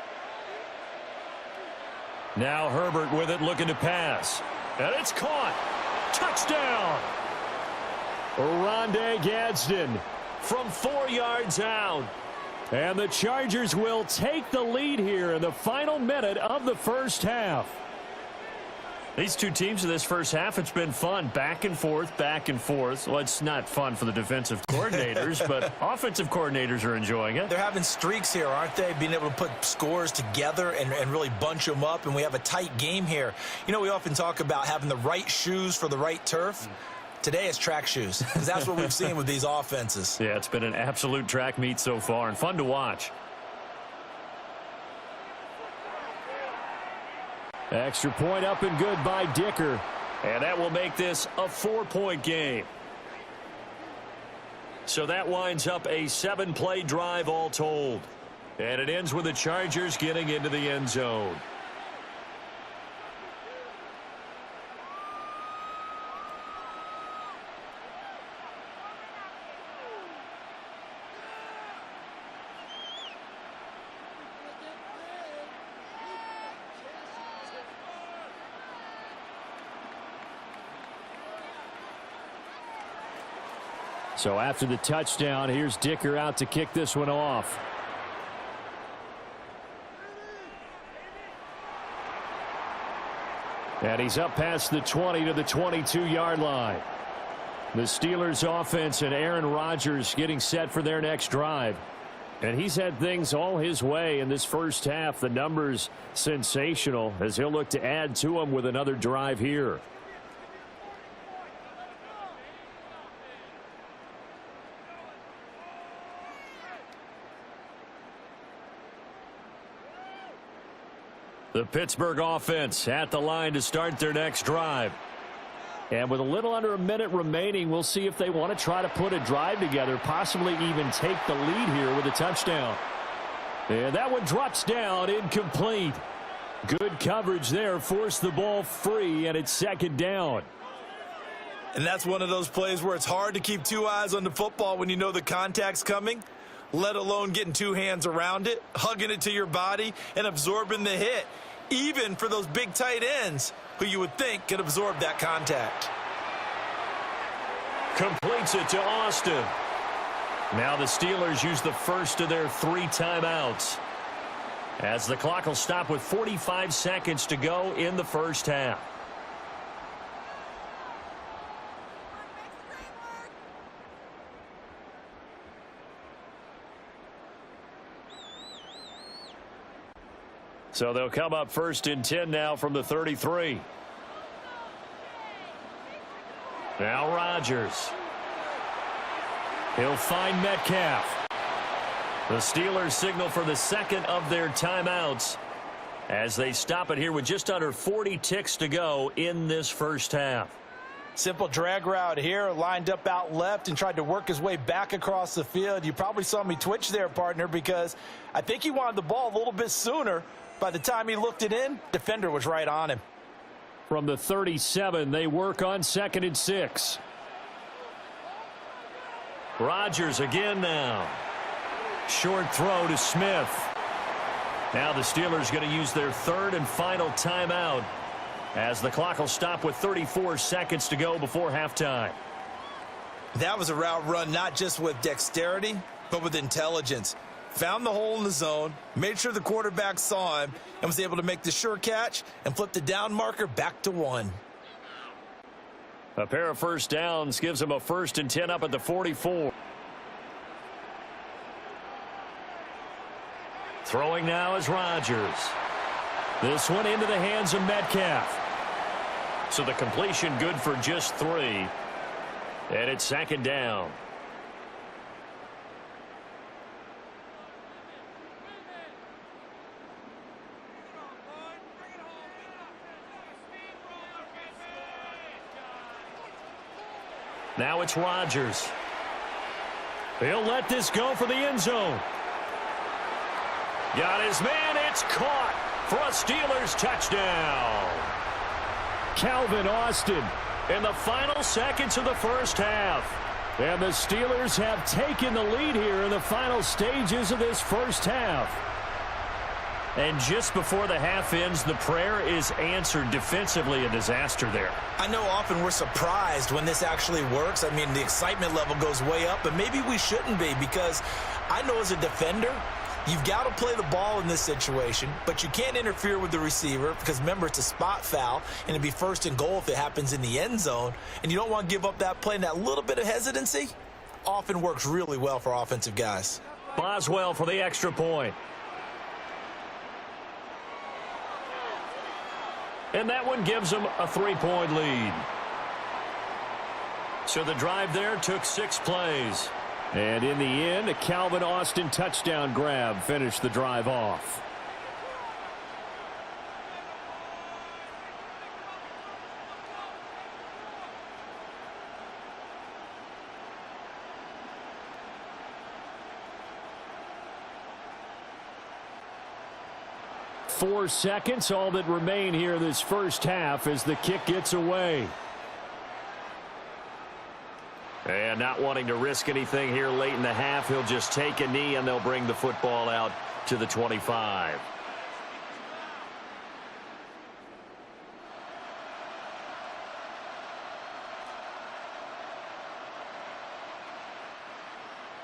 Now Herbert with it, looking to pass. And it's caught. Touchdown! Rondé Gadsden from 4 yards out. And the Chargers will take the lead here in the final minute of the first half. These two teams in this first half, it's been fun. Back and forth, back and forth. Well, it's not fun for the defensive coordinators, but offensive coordinators are enjoying it. They're having streaks here, aren't they? Being able to put scores together and really bunch them up, and we have a tight game here. You know, we often talk about having the right shoes for the right turf. Today it's track shoes, because that's what we've seen with these offenses. Yeah, it's been an absolute track meet so far, and fun to watch. Extra point up and good by Dicker. And that will make this a 4-point game. So that winds up a 7-play drive all told. And it ends with the Chargers getting into the end zone. So after the touchdown, here's Dicker out to kick this one off. And he's up past the 20 to the 22-yard line. The Steelers offense and Aaron Rodgers getting set for their next drive. And he's had things all his way in this first half. The numbers sensational as he'll look to add to them with another drive here. The Pittsburgh offense at the line to start their next drive. And with a little under a minute remaining, we'll see if they want to try to put a drive together, possibly even take the lead here with a touchdown. And that one drops down, incomplete. Good coverage there, forced the ball free, and it's second down. And that's one of those plays where it's hard to keep two eyes on the football when you know the contact's coming, let alone getting two hands around it, hugging it to your body, and absorbing the hit, even for those big tight ends who you would think could absorb that contact. Completes it to Austin. Now the Steelers use the first of their 3 timeouts. as the clock will stop with 45 seconds to go in the first half. So they'll come up 1st and 10 now from the 33. Now Rodgers. He'll find Metcalf. The Steelers signal for the second of their timeouts as they stop it here with just under 40 ticks to go in this first half. Simple drag route here, lined up out left and tried to work his way back across the field. You probably saw me twitch there, partner, because I think he wanted the ball a little bit sooner. By the time he looked it in, defender was right on him. From the 37, they work on 2nd and 6. Rodgers again now. Short throw to Smith. Now the Steelers going to use their 3rd and final timeout as the clock will stop with 34 seconds to go before halftime. That was a route run not just with dexterity, but with intelligence. Found the hole in the zone, made sure the quarterback saw him, and was able to make the sure catch and flip the down marker back to 1. A pair of first downs gives him a 1st and 10 up at the 44. Throwing now is Rodgers. This one into the hands of Metcalf. So the completion good for just 3. And it's 2nd down. Now it's Rodgers. He'll let this go for the end zone. Got his man. It's caught for a Steelers touchdown. Calvin Austin In the final seconds of the first half. And the Steelers have taken the lead here in the final stages of this first half. And just before the half ends, the prayer is answered. Defensively, a disaster there. I know often we're surprised when this actually works. I mean, the excitement level goes way up, but maybe we shouldn't be, because I know as a defender, you've got to play the ball in this situation, but you can't interfere with the receiver because, remember, it's a spot foul, and it'd be 1st and goal if it happens in the end zone, and you don't want to give up that play. And that little bit of hesitancy often works really well for offensive guys. Boswell for the extra point. And that one gives them a 3-point lead. So the drive there took 6 plays. And in the end, a Calvin Austin touchdown grab finished the drive off. Four seconds, all that remain here this first half as the kick gets away. And not wanting to risk anything here late in the half, he'll just take a knee and they'll bring the football out to the 25.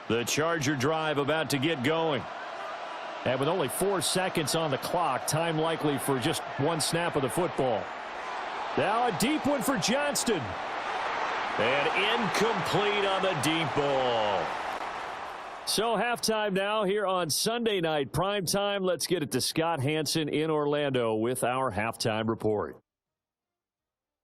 The Charger drive about to get going. And with only 4 seconds on the clock, time likely for just one snap of the football. Now a deep one for Johnston. And incomplete on the deep ball. So halftime now here on Sunday night primetime. Let's get it to Scott Hanson in Orlando with our halftime report.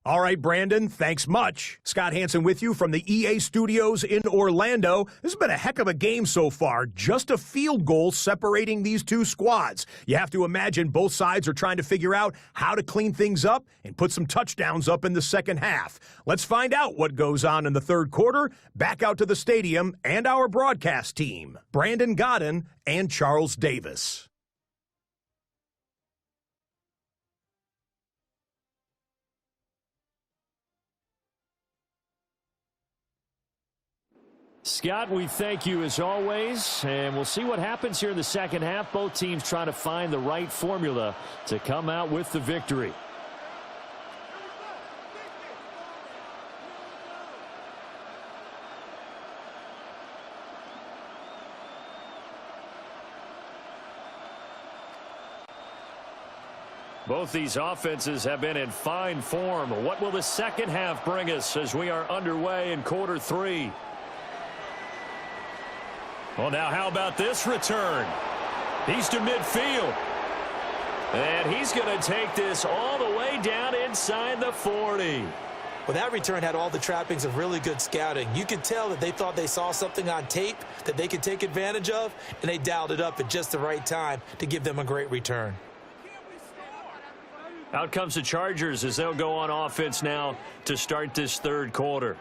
All right, Brandon, thanks much. Scott Hanson with you from the EA studios in Orlando. This has been a heck of a game so far. Just a field goal separating these two squads. You have to imagine both sides are trying to figure out how to clean things up and put some touchdowns up in the second half. Let's find out what goes on in the third quarter. Back out to the stadium and our broadcast team, Brandon Godden and Charles Davis. Scott, we thank you as always, and we'll see what happens here in the second half. Both teams trying to find the right formula to come out with the victory. Both these offenses have been in fine form. What will the second half bring us as we are underway in quarter 3? Well, now how about this return? He's to midfield. And he's going to take this all the way down inside the 40. Well, that return had all the trappings of really good scouting. You could tell that they thought they saw something on tape that they could take advantage of, and they dialed it up at just the right time to give them a great return. Out comes the Chargers as they'll go on offense now to start this third quarter.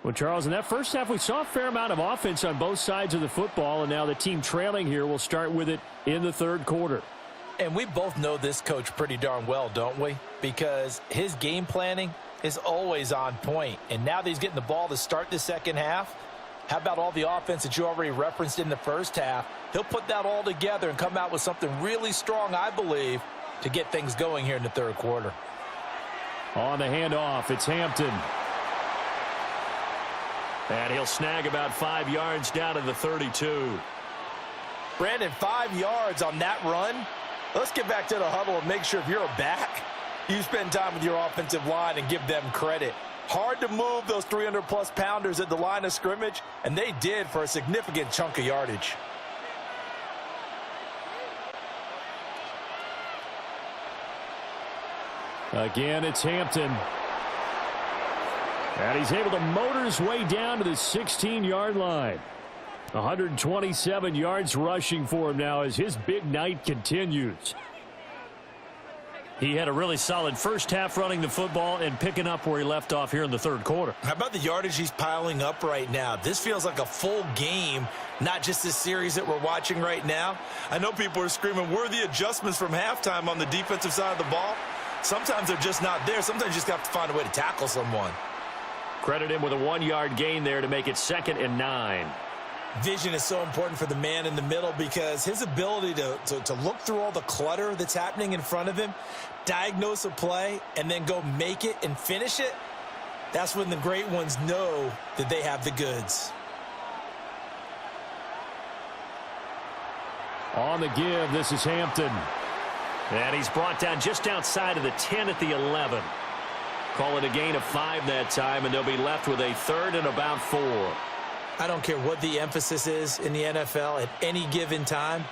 Well, Charles, in that first half, we saw a fair amount of offense on both sides of the football, and now the team trailing here will start with it in the third quarter. And we both know this coach pretty darn well, don't we? Because his game planning is always on point. And now that he's getting the ball to start the second half, how about all the offense that you already referenced in the first half? He'll put that all together and come out with something really strong, I believe, to get things going here in the third quarter. On the handoff, it's Hampton. And he'll snag about 5 yards down to the 32. Brandon, 5 yards on that run. Let's get back to the huddle and make sure if you're a back, you spend time with your offensive line and give them credit. Hard to move those 300-plus pounders at the line of scrimmage, and they did for a significant chunk of yardage. Again, it's Hampton. And he's able to motor his way down to the 16-yard line. 127 yards rushing for him now as his big night continues. He had a really solid first half running the football and picking up where he left off here in the third quarter. How about the yardage he's piling up right now? This feels like a full game, not just this series that we're watching right now. I know people are screaming, where are the adjustments from halftime on the defensive side of the ball? Sometimes they're just not there. Sometimes you just have to find a way to tackle someone. Credit him with a 1-yard gain there to make it 2nd and 9. Vision is so important for the man in the middle because his ability to look through all the clutter that's happening in front of him, diagnose a play, and then go make it and finish it, that's when the great ones know that they have the goods. On the give, this is Hampton. And he's brought down just outside of the 10 at the 11. Call it a gain of 5 that time, and they'll be left with a 3rd and about 4. I don't care what the emphasis is in the NFL at any given time.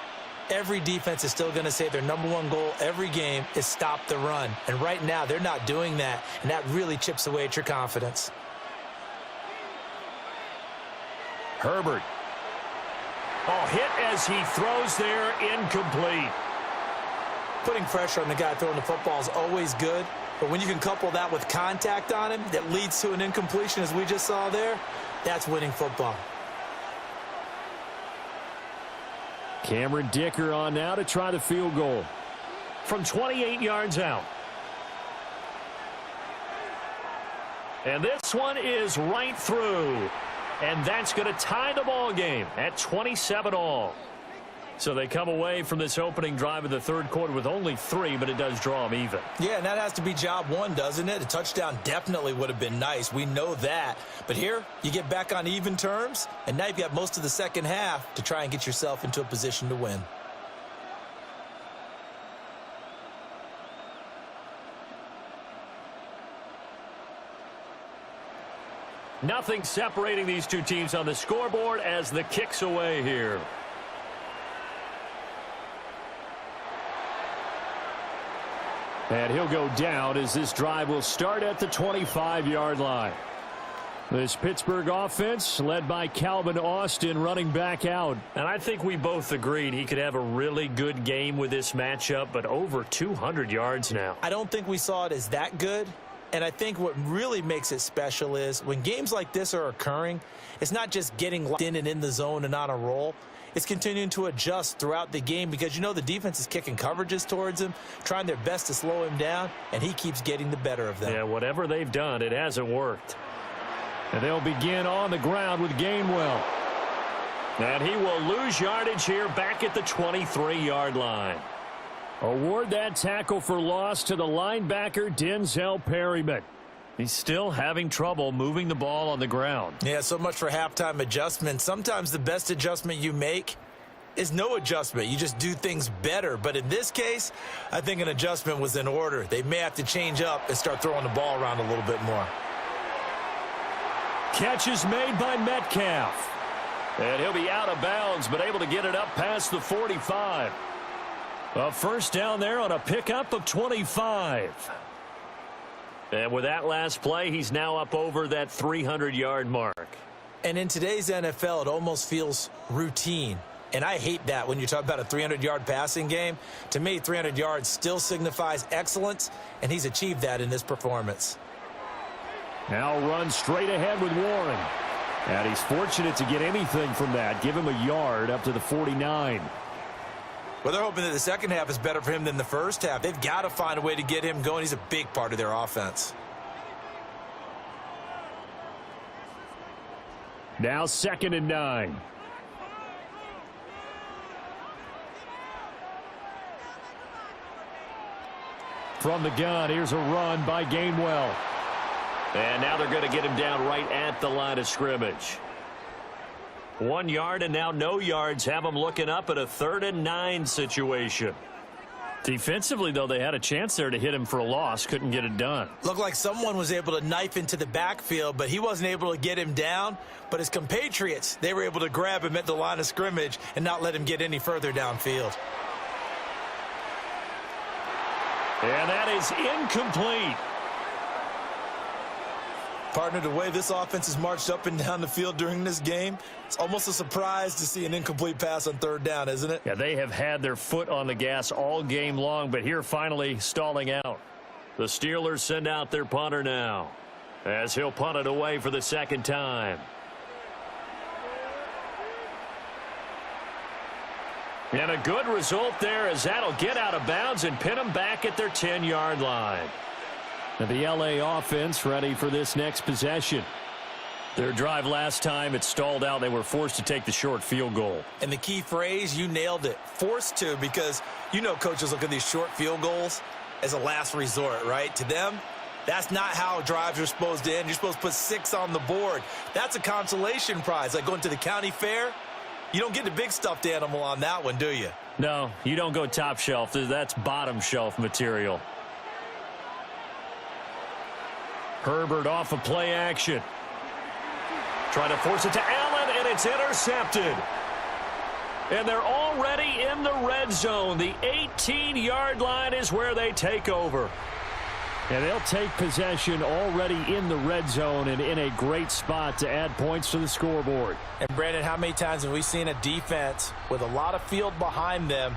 Every defense is still going to say their #1 goal every game is stop the run. And right now, they're not doing that, and that really chips away at your confidence. Herbert. Oh, hit as he throws there, incomplete. Putting pressure on the guy throwing the football is always good, but when you can couple that with contact on him that leads to an incompletion, as we just saw there, that's winning football. Cameron Dicker on now to try the field goal. From 28 yards out. And this one is right through. And that's going to tie the ball game at 27-all. So they come away from this opening drive of the third quarter with only 3, but it does draw them even. Yeah, and that has to be job 1, doesn't it? A touchdown definitely would have been nice. We know that. But here, you get back on even terms, and now you've got most of the second half to try and get yourself into a position to win. Nothing separating these two teams on the scoreboard as the kick's away here. And he'll go down as this drive will start at the 25-yard line. This Pittsburgh offense led by Calvin Austin running back out. And I think we both agreed he could have a really good game with this matchup, but over 200 yards now. I don't think we saw it as that good. And I think what really makes it special is when games like this are occurring, it's not just getting locked in and in the zone and on a roll. It's continuing to adjust throughout the game because you know the defense is kicking coverages towards him, trying their best to slow him down, and he keeps getting the better of them. Yeah, whatever they've done, it hasn't worked. And they'll begin on the ground with Gainwell. And he will lose yardage here back at the 23-yard line. Award that tackle for loss to the linebacker, Denzel Perryman. He's still having trouble moving the ball on the ground. Yeah, so much for halftime adjustments. Sometimes the best adjustment you make is no adjustment. You just do things better. But in this case, I think an adjustment was in order. They may have to change up and start throwing the ball around a little bit more. Catch is made by Metcalf. And he'll be out of bounds, but able to get it up past the 45. A first down there on a pickup of 25. And with that last play, he's now up over that 300-yard mark. And in today's NFL, it almost feels routine. And I hate that when you talk about a 300-yard passing game. To me, 300 yards still signifies excellence, and he's achieved that in this performance. Now runs straight ahead with Warren. And he's fortunate to get anything from that. Give him a yard up to the 49. Well, they're hoping that the second half is better for him than the first half. They've got to find a way to get him going. He's a big part of their offense. Now 2nd and 9. From the gun, here's a run by Gainwell. And now they're going to get him down right at the line of scrimmage. 1 yard and now no yards. Have him looking up at a 3rd and 9 situation. Defensively, though, they had a chance there to hit him for a loss. Couldn't get it done. Looked like someone was able to knife into the backfield, but he wasn't able to get him down. But his compatriots, they were able to grab him at the line of scrimmage and not let him get any further downfield. And that is incomplete. Partner, the way this offense has marched up and down the field during this game, it's almost a surprise to see an incomplete pass on 3rd down, isn't it? Yeah, they have had their foot on the gas all game long, but here finally stalling out. The Steelers send out their punter now, as he'll punt it away for the 2nd time. And a good result there, as that'll get out of bounds and pin them back at their 10-yard line. And the LA offense ready for this next possession. Their drive last time, it stalled out. They were forced to take the short field goal. And the key phrase, you nailed it, forced to, because you know coaches look at these short field goals as a last resort, right? To them, that's not how drives are supposed to end. You're supposed to put 6 on the board. That's a consolation prize, like going to the county fair. You don't get the big stuffed animal on that one, do you? No, you don't go top shelf. That's bottom shelf material. Herbert off of play action. Trying to force it to Allen, and it's intercepted. And they're already in the red zone. The 18-yard line is where they take over. And they'll take possession already in the red zone and in a great spot to add points to the scoreboard. And, Brandon, how many times have we seen a defense with a lot of field behind them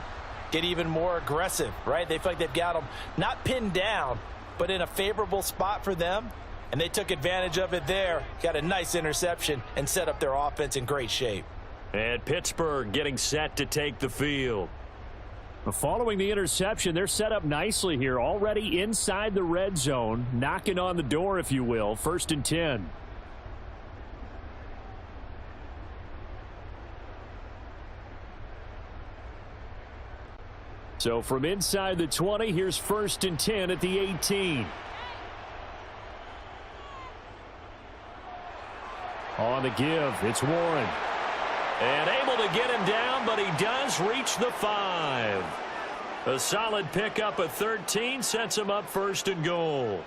get even more aggressive, right? They feel like they've got them not pinned down, but in a favorable spot for them, and they took advantage of it there. Got a nice interception and set up their offense in great shape. And Pittsburgh getting set to take the field. Following the interception, they're set up nicely here, already inside the red zone, knocking on the door, if you will. 1st and 10. So from inside the 20, here's 1st and 10 at the 18. On the give, it's Warren. And able to get him down, but he does reach the 5. A solid pickup at 13 sets him up 1st and goal.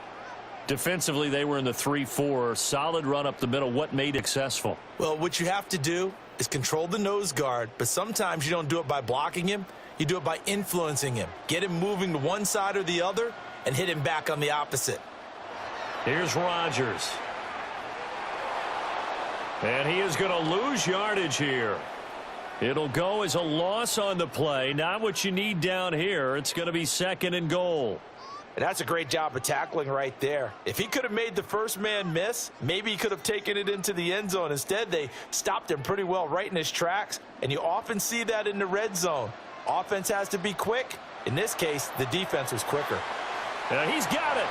Defensively, they were in the 3-4. Solid run up the middle. What made it successful? Well, what you have to do is control the nose guard, but sometimes you don't do it by blocking him. You do it by influencing him. Get him moving to one side or the other and hit him back on the opposite. Here's Rodgers. And he is going to lose yardage here. It'll go as a loss on the play. Not what you need down here. It's going to be 2nd and goal. And that's a great job of tackling right there. If he could have made the first man miss, maybe he could have taken it into the end zone. Instead, they stopped him pretty well right in his tracks, and you often see that in the red zone. Offense has to be quick. In this case, the defense was quicker. He's got it.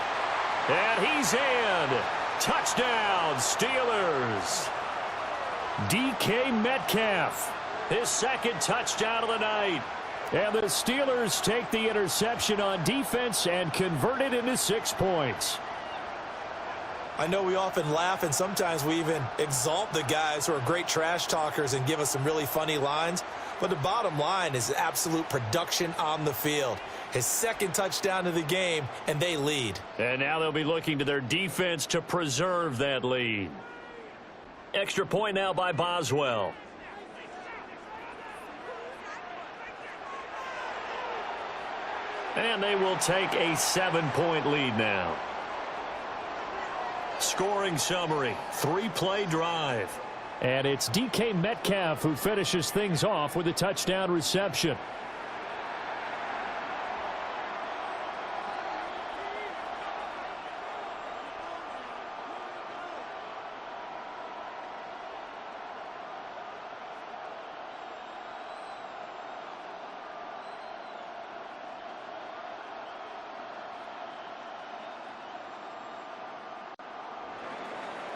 And he's in. Touchdown, Steelers. DK Metcalf, his 2nd touchdown of the night. And the Steelers take the interception on defense and convert it into 6 points. I know we often laugh, and sometimes we even exalt the guys who are great trash talkers and give us some really funny lines. But the bottom line is absolute production on the field. His second touchdown of the game, and they lead. And now they'll be looking to their defense to preserve that lead. Extra point now by Boswell. And they will take a 7-point lead now. Scoring summary, 3-play drive. And it's DK Metcalf who finishes things off with a touchdown reception.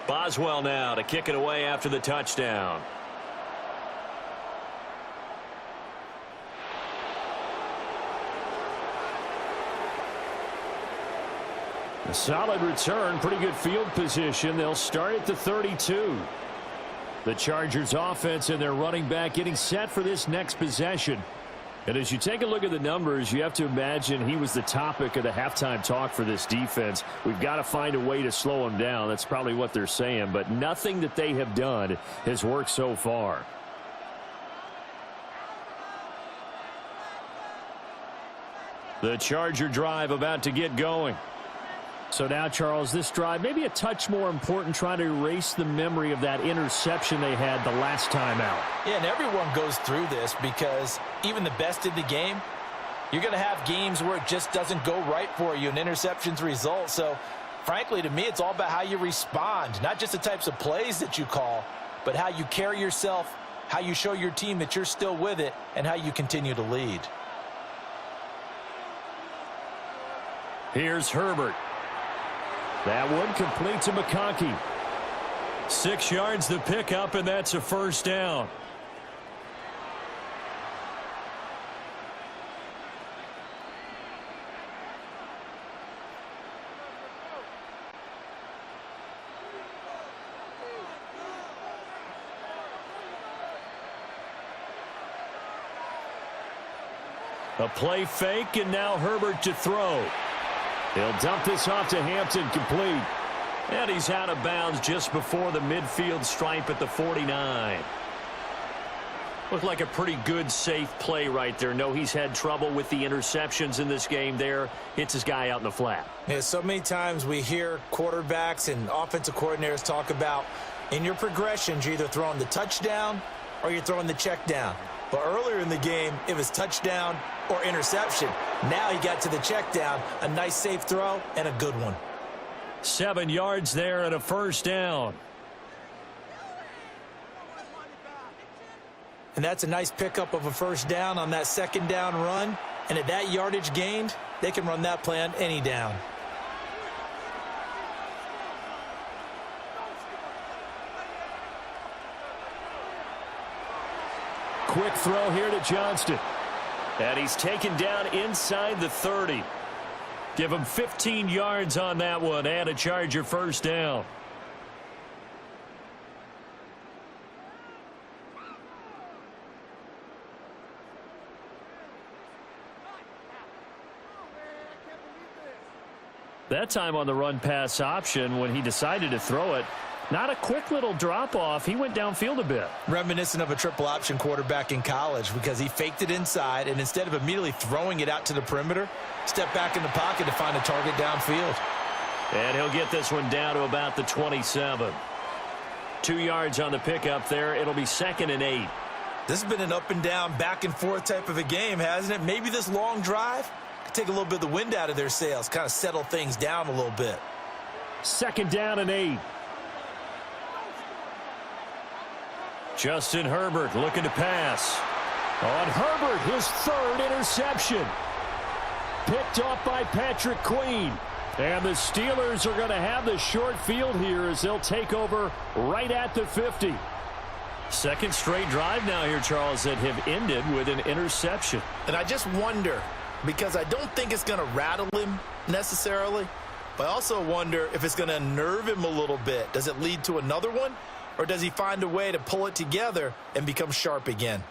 Boswell now to kick it away after the touchdown. A solid return, pretty good field position. They'll start at the 32. The Chargers offense and their running back getting set for this next possession. And as you take a look at the numbers, you have to imagine he was the topic of the halftime talk for this defense. We've got to find a way to slow him down. That's probably what they're saying. But nothing that they have done has worked so far. The Charger drive about to get going. So now, Charles, this drive maybe a touch more important, trying to erase the memory of that interception they had the last time out. Yeah, and everyone goes through this because even the best in the game, you're going to have games where it just doesn't go right for you, and interceptions result. So, frankly, to me, it's all about how you respond, not just the types of plays that you call, but how you carry yourself, how you show your team that you're still with it, and how you continue to lead. Here's Herbert. That one complete to McConkey. 6 yards the pickup, and that's a first down. A play fake, and now Herbert to throw. He'll dump this off to Hampton, complete. And he's out of bounds just before the midfield stripe at the 49. Looked like a pretty good, safe play right there. No, he's had trouble with the interceptions in this game there. Hits his guy out in the flat. Yeah, so many times we hear quarterbacks and offensive coordinators talk about in your progressions, you're either throwing the touchdown or you're throwing the check down. But earlier in the game, it was touchdown or interception. Now he got to the check down, a nice safe throw, and a good one. 7 yards there and a first down. And that's a nice pickup of a first down on that second down run. And at that yardage gained, they can run that play on any down. Quick throw here to Johnston. And he's taken down inside the 30. Give him 15 yards on that one and a Charger first down. That time on the run-pass option when he decided to throw it. Not a quick little drop-off. He went downfield a bit. Reminiscent of a triple option quarterback in college because he faked it inside, and instead of immediately throwing it out to the perimeter, stepped back in the pocket to find a target downfield. And he'll get this one down to about the 27. 2 yards on the pickup there. It'll be 2nd and 8. This has been an up-and-down, back-and-forth type of a game, hasn't it? Maybe this long drive could take a little bit of the wind out of their sails, kind of settle things down a little bit. 2nd down and 8. Justin Herbert looking to pass. On Herbert, his 3rd interception. Picked off by Patrick Queen. And the Steelers are going to have the short field here as they'll take over right at the 50. Second straight drive now here, Charles, that have ended with an interception. And I just wonder, because I don't think it's going to rattle him necessarily, but I also wonder if it's going to unnerve him a little bit. Does it lead to another one? Or does he find a way to pull it together and become sharp again?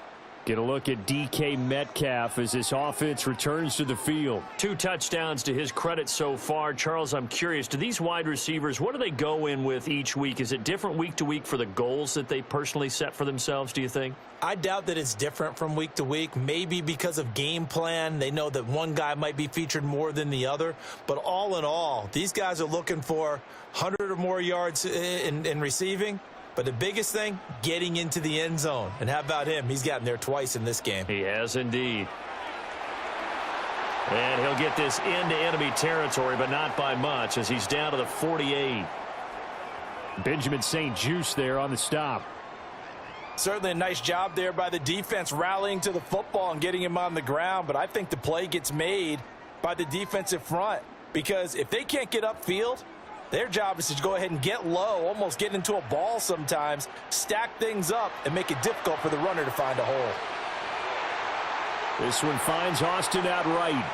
Get a look at DK Metcalf as this offense returns to the field. 2 touchdowns to his credit so far. Charles, I'm curious, do these wide receivers, what do they go in with each week? Is it different week to week for the goals that they personally set for themselves, do you think? I doubt that it's different from week to week, maybe because of game plan. They know that one guy might be featured more than the other. But all in all, these guys are looking for 100 or more yards in receiving. But the biggest thing, getting into the end zone. And how about him? He's gotten there twice in this game. He has indeed. And he'll get this into enemy territory, but not by much, as he's down to the 48. Benjamin St. Juste there on the stop. Certainly a nice job there by the defense rallying to the football and getting him on the ground. But I think the play gets made by the defensive front, because if they can't get upfield, their job is to go ahead and get low, almost get into a ball sometimes, stack things up, and make it difficult for the runner to find a hole. This one finds Austin outright.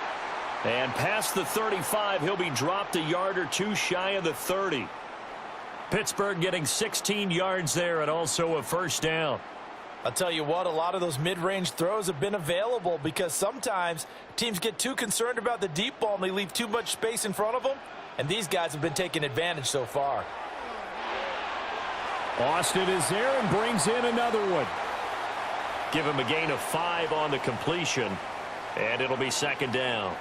And past the 35, he'll be dropped a yard or two shy of the 30. Pittsburgh getting 16 yards there and also a first down. I'll tell you what, a lot of those mid-range throws have been available because sometimes teams get too concerned about the deep ball and they leave too much space in front of them. And these guys have been taking advantage so far. Austin is there and brings in another one. Give him a gain of 5 on the completion, and it'll be second down.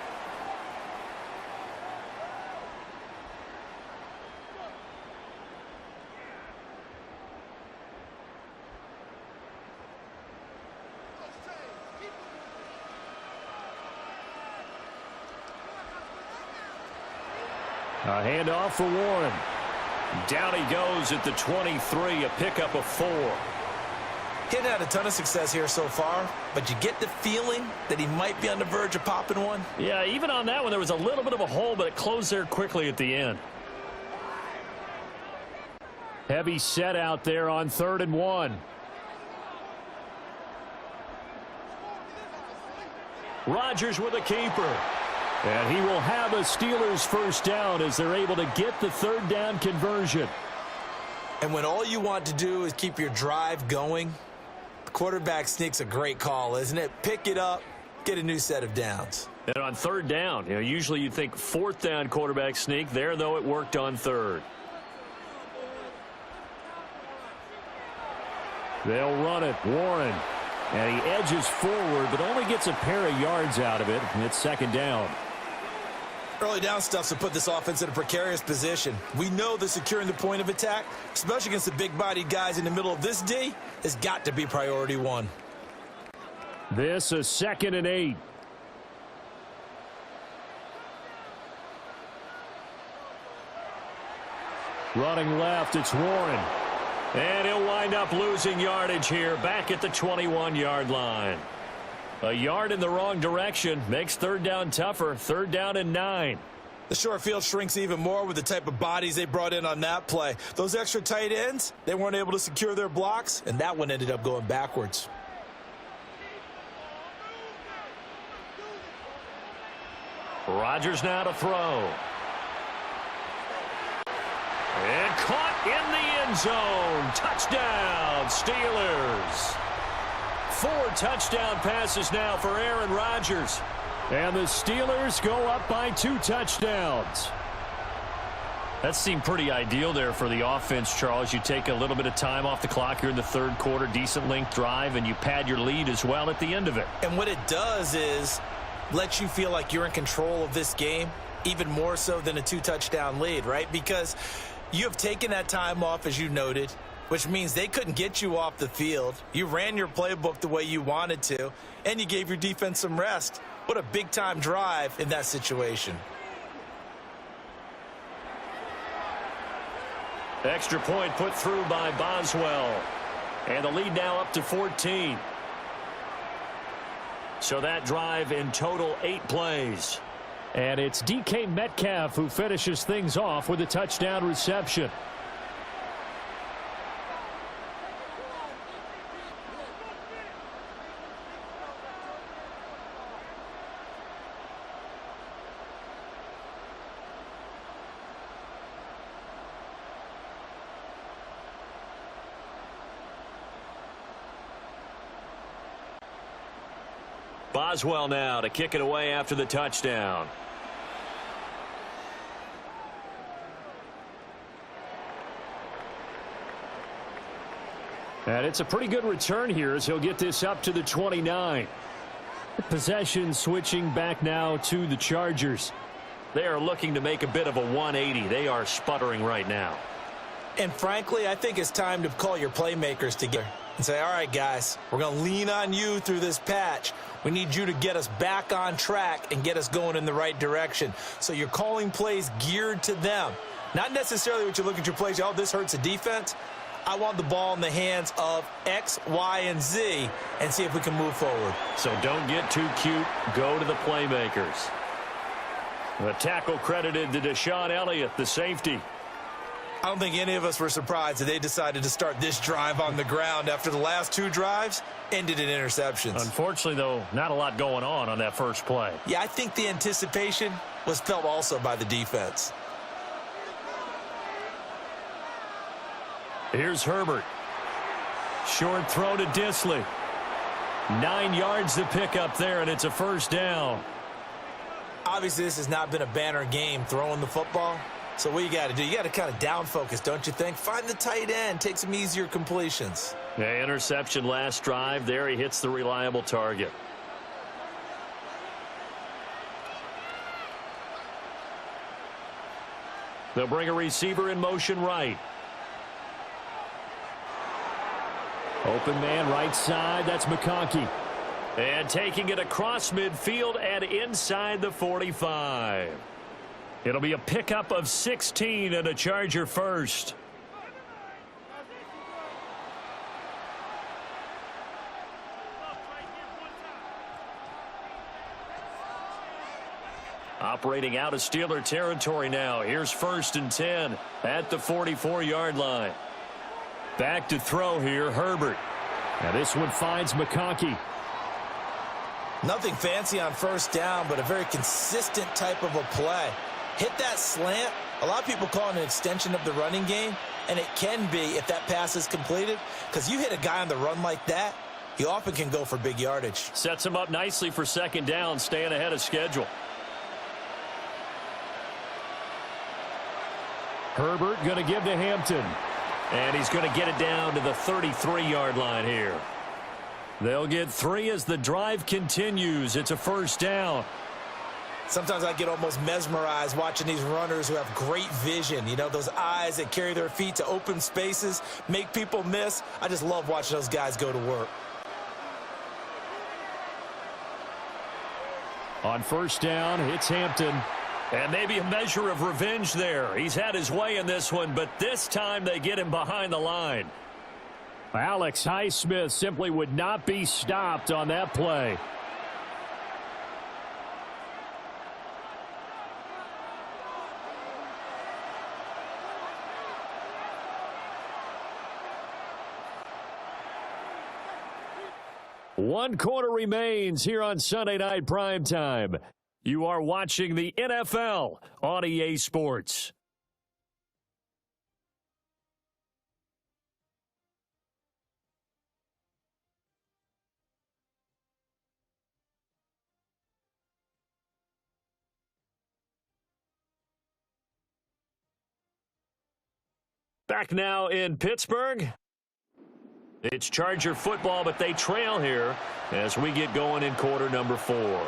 A handoff for Warren. Down he goes at the 23, a pickup of 4. He hadn't had a ton of success here so far, but you get the feeling that he might be on the verge of popping one. Yeah, even on that one, there was a little bit of a hole, but it closed there quickly at the end. Heavy set out there on 3rd and 1. Rodgers with a keeper. And he will have a Steelers first down as they're able to get the 3rd down conversion. And when all you want to do is keep your drive going, the quarterback sneak's a great call, isn't it? Pick it up, get a new set of downs. And on 3rd down, usually you think 4th down quarterback sneak. There, though, it worked on 3rd. They'll run it. Warren. And he edges forward, but only gets a pair of yards out of it. And it's 2nd down. Early down stuff to put this offense in a precarious position. We know that securing the point of attack, especially against the big-bodied guys in the middle of this D, has got to be priority 1. This is 2nd and 8. Running left, it's Warren. And he'll wind up losing yardage here back at the 21-yard line. A yard in the wrong direction makes 3rd down tougher. 3rd down and 9. The short field shrinks even more with the type of bodies they brought in on that play. Those extra tight ends, they weren't able to secure their blocks, and that one ended up going backwards. Rodgers now to throw. And caught in the end zone. Touchdown, Steelers. 4 touchdown passes now for Aaron Rodgers. And the Steelers go up by 2 touchdowns. That seemed pretty ideal there for the offense, Charles. You take a little bit of time off the clock here in the 3rd quarter, decent length drive, and you pad your lead as well at the end of it. And what it does is let you feel like you're in control of this game, even more so than a 2-touchdown lead, right? Because you have taken that time off, as you noted, which means they couldn't get you off the field. You ran your playbook the way you wanted to, and you gave your defense some rest. What a big-time drive in that situation. Extra point put through by Boswell. And the lead now up to 14. So that drive in total 8 plays. And it's DK Metcalf who finishes things off with a touchdown reception. Boswell now to kick it away after the touchdown. And it's a pretty good return here as he'll get this up to the 29. Possession switching back now to the Chargers. They are looking to make a bit of a 180. They are sputtering right now. And frankly, I think it's time to call your playmakers together and say, all right, guys, we're going to lean on you through this patch. We need you to get us back on track and get us going in the right direction. So you're calling plays geared to them. Not necessarily what you look at your plays, oh, this hurts the defense. I want the ball in the hands of X, Y, and Z and see if we can move forward. So don't get too cute. Go to the playmakers. The tackle credited to Deshaun Elliott, the safety. I don't think any of us were surprised that they decided to start this drive on the ground after the last two drives ended in interceptions. Unfortunately, though, not a lot going on that first play. Yeah, I think the anticipation was felt also by the defense. Here's Herbert. Short throw to Disley. 9 yards to pick up there, and it's a first down. Obviously, this has not been a banner game throwing the football. So what you got to do, you got to kind of down focus, don't you think? Find the tight end, take some easier completions. Yeah, interception last drive. There he hits the reliable target. They'll bring a receiver in motion right. Open man right side. That's McConkey. And taking it across midfield and inside the 45. It'll be a pickup of 16 and a Charger first. Operating out of Steeler territory now. Here's 1st and 10 at the 44-yard line. Back to throw here, Herbert. Now this one finds McConkey. Nothing fancy on first down, but a very consistent type of a play. Hit that slant. A lot of people call it an extension of the running game, and it can be if that pass is completed, because you hit a guy on the run like that, he often can go for big yardage. Sets him up nicely for 2nd down, staying ahead of schedule. Herbert going to give to Hampton. And he's going to get it down to the 33-yard line here. They'll get 3 as the drive continues. It's a first down. Sometimes I get almost mesmerized watching these runners who have great vision. You know, those eyes that carry their feet to open spaces, make people miss. I just love watching those guys go to work. On first down, it's Hampton. And maybe a measure of revenge there. He's had his way in this one, but this time they get him behind the line. Alex Highsmith simply would not be stopped on that play. One quarter remains here on Sunday Night Primetime. You are watching the NFL on EA Sports. Back now in Pittsburgh. It's Charger football, but they trail here as we get going in quarter number 4.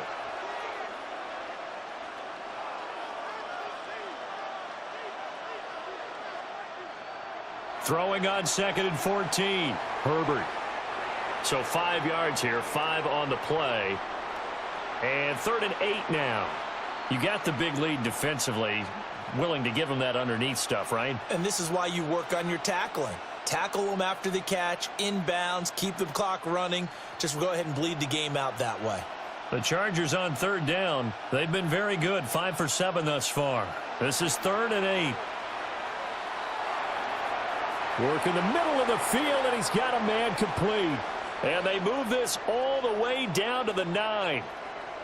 Throwing on 2nd and 14. Herbert. So 5 yards here, 5 on the play. And 3rd and 8 now. You got the big lead defensively. Willing to give them that underneath stuff, right? And this is why you work on your tackling. Tackle them after the catch, inbounds, keep the clock running. Just go ahead and bleed the game out that way. The Chargers on 3rd down. They've been very good, 5 for 7 thus far. This is 3rd and 8. Work in the middle of the field, and he's got a man complete. And they move this all the way down to the 9.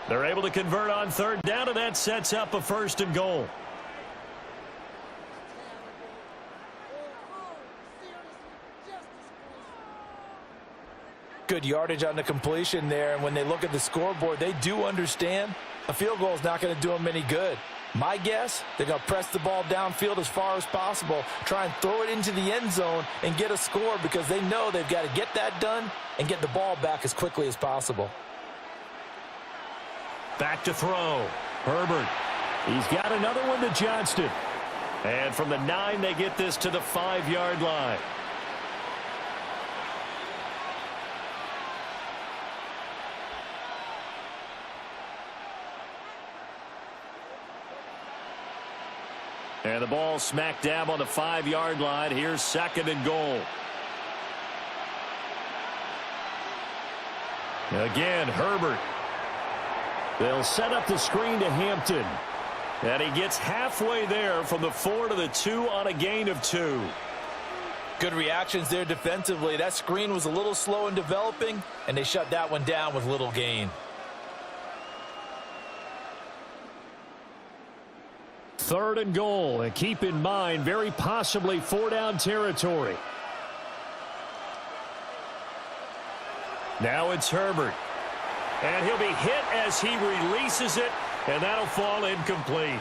They're able to convert on 3rd down, and that sets up a 1st and goal. good yardage on the completion there, and when they look at the scoreboard, they do understand a field goal is not going to do them any good. My guess, they're going to press the ball downfield as far as possible, try and throw it into the end zone and get a score because they know they've got to get that done and get the ball back as quickly as possible. Back to throw. Herbert. He's got another one to Johnston. And from the 9, they get this to the 5-yard line. And the ball smack dab on the 5-yard line. Here's 2nd and goal. Again, Herbert. They'll set up the screen to Hampton. And he gets halfway there from the 4 to the 2 on a gain of 2. Good reactions there defensively. That screen was a little slow in developing, and they shut that one down with little gain. 3rd and goal, and keep in mind, very possibly 4-down territory. Now it's Herbert. And he'll be hit as he releases it, and that'll fall incomplete.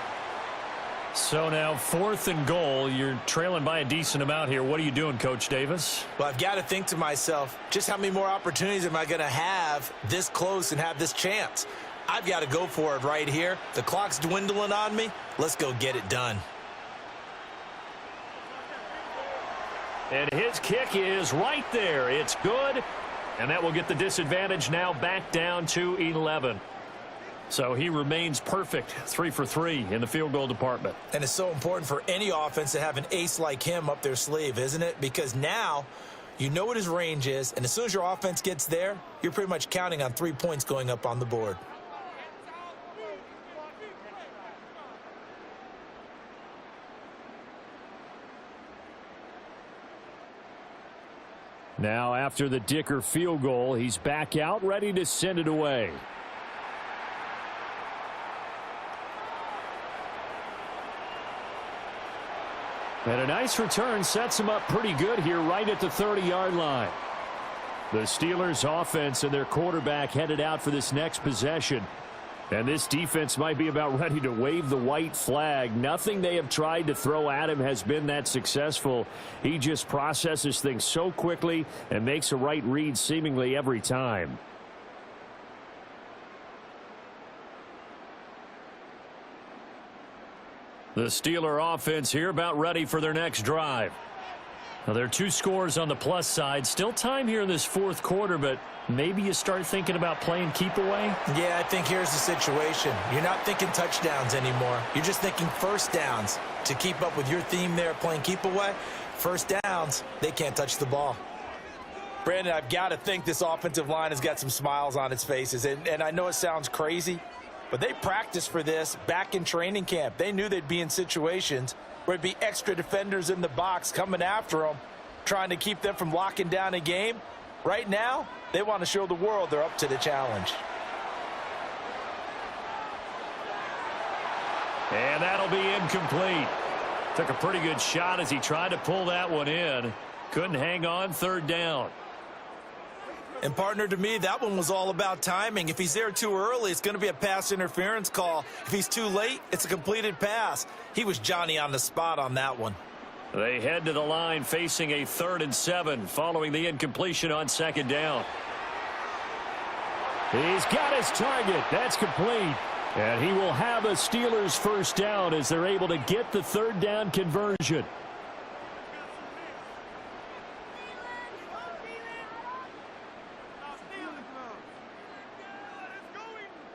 So now 4th and goal. You're trailing by a decent amount here. What are you doing, Coach Davis? Well, I've got to think to myself, just how many more opportunities am I going to have this close and have this chance? I've got to go for it right here. The clock's dwindling on me. Let's go get it done. And his kick is right there. It's good. And that will get the disadvantage now back down to 11. So he remains perfect, 3 for 3 in the field goal department. And it's so important for any offense to have an ace like him up their sleeve, isn't it? Because now you know what his range is, and as soon as your offense gets there, you're pretty much counting on 3 points going up on the board. Now after the Dicker field goal, he's back out, ready to send it away. And a nice return sets him up pretty good here right at the 30-yard line. The Steelers offense and their quarterback headed out for this next possession. And this defense might be about ready to wave the white flag. Nothing they have tried to throw at him has been that successful. He just processes things so quickly and makes a right read seemingly every time. The Steeler offense here about ready for their next drive. Now, there are 2 scores on the plus side. Still time here in this 4th quarter, but maybe you start thinking about playing keep away? Yeah, I think here's the situation. You're not thinking touchdowns anymore. You're just thinking first downs. To keep up with your theme there, playing keep away, first downs, they can't touch the ball. Brandon, I've got to think this offensive line has got some smiles on its faces. And I know it sounds crazy, but they practiced for this back in training camp. They knew they'd be in situations where it'd be extra defenders in the box coming after them, trying to keep them from locking down a game. Right now, they want to show the world they're up to the challenge. And that'll be incomplete. Took a pretty good shot as he tried to pull that one in. Couldn't hang on, 3rd down. And, partner, to me, that one was all about timing. If he's there too early, it's going to be a pass interference call. If he's too late, it's a completed pass. He was Johnny on the spot on that one. They head to the line facing a 3rd and 7 following the incompletion on 2nd down. He's got his target. That's complete. And he will have a Steelers first down as they're able to get the 3rd down conversion.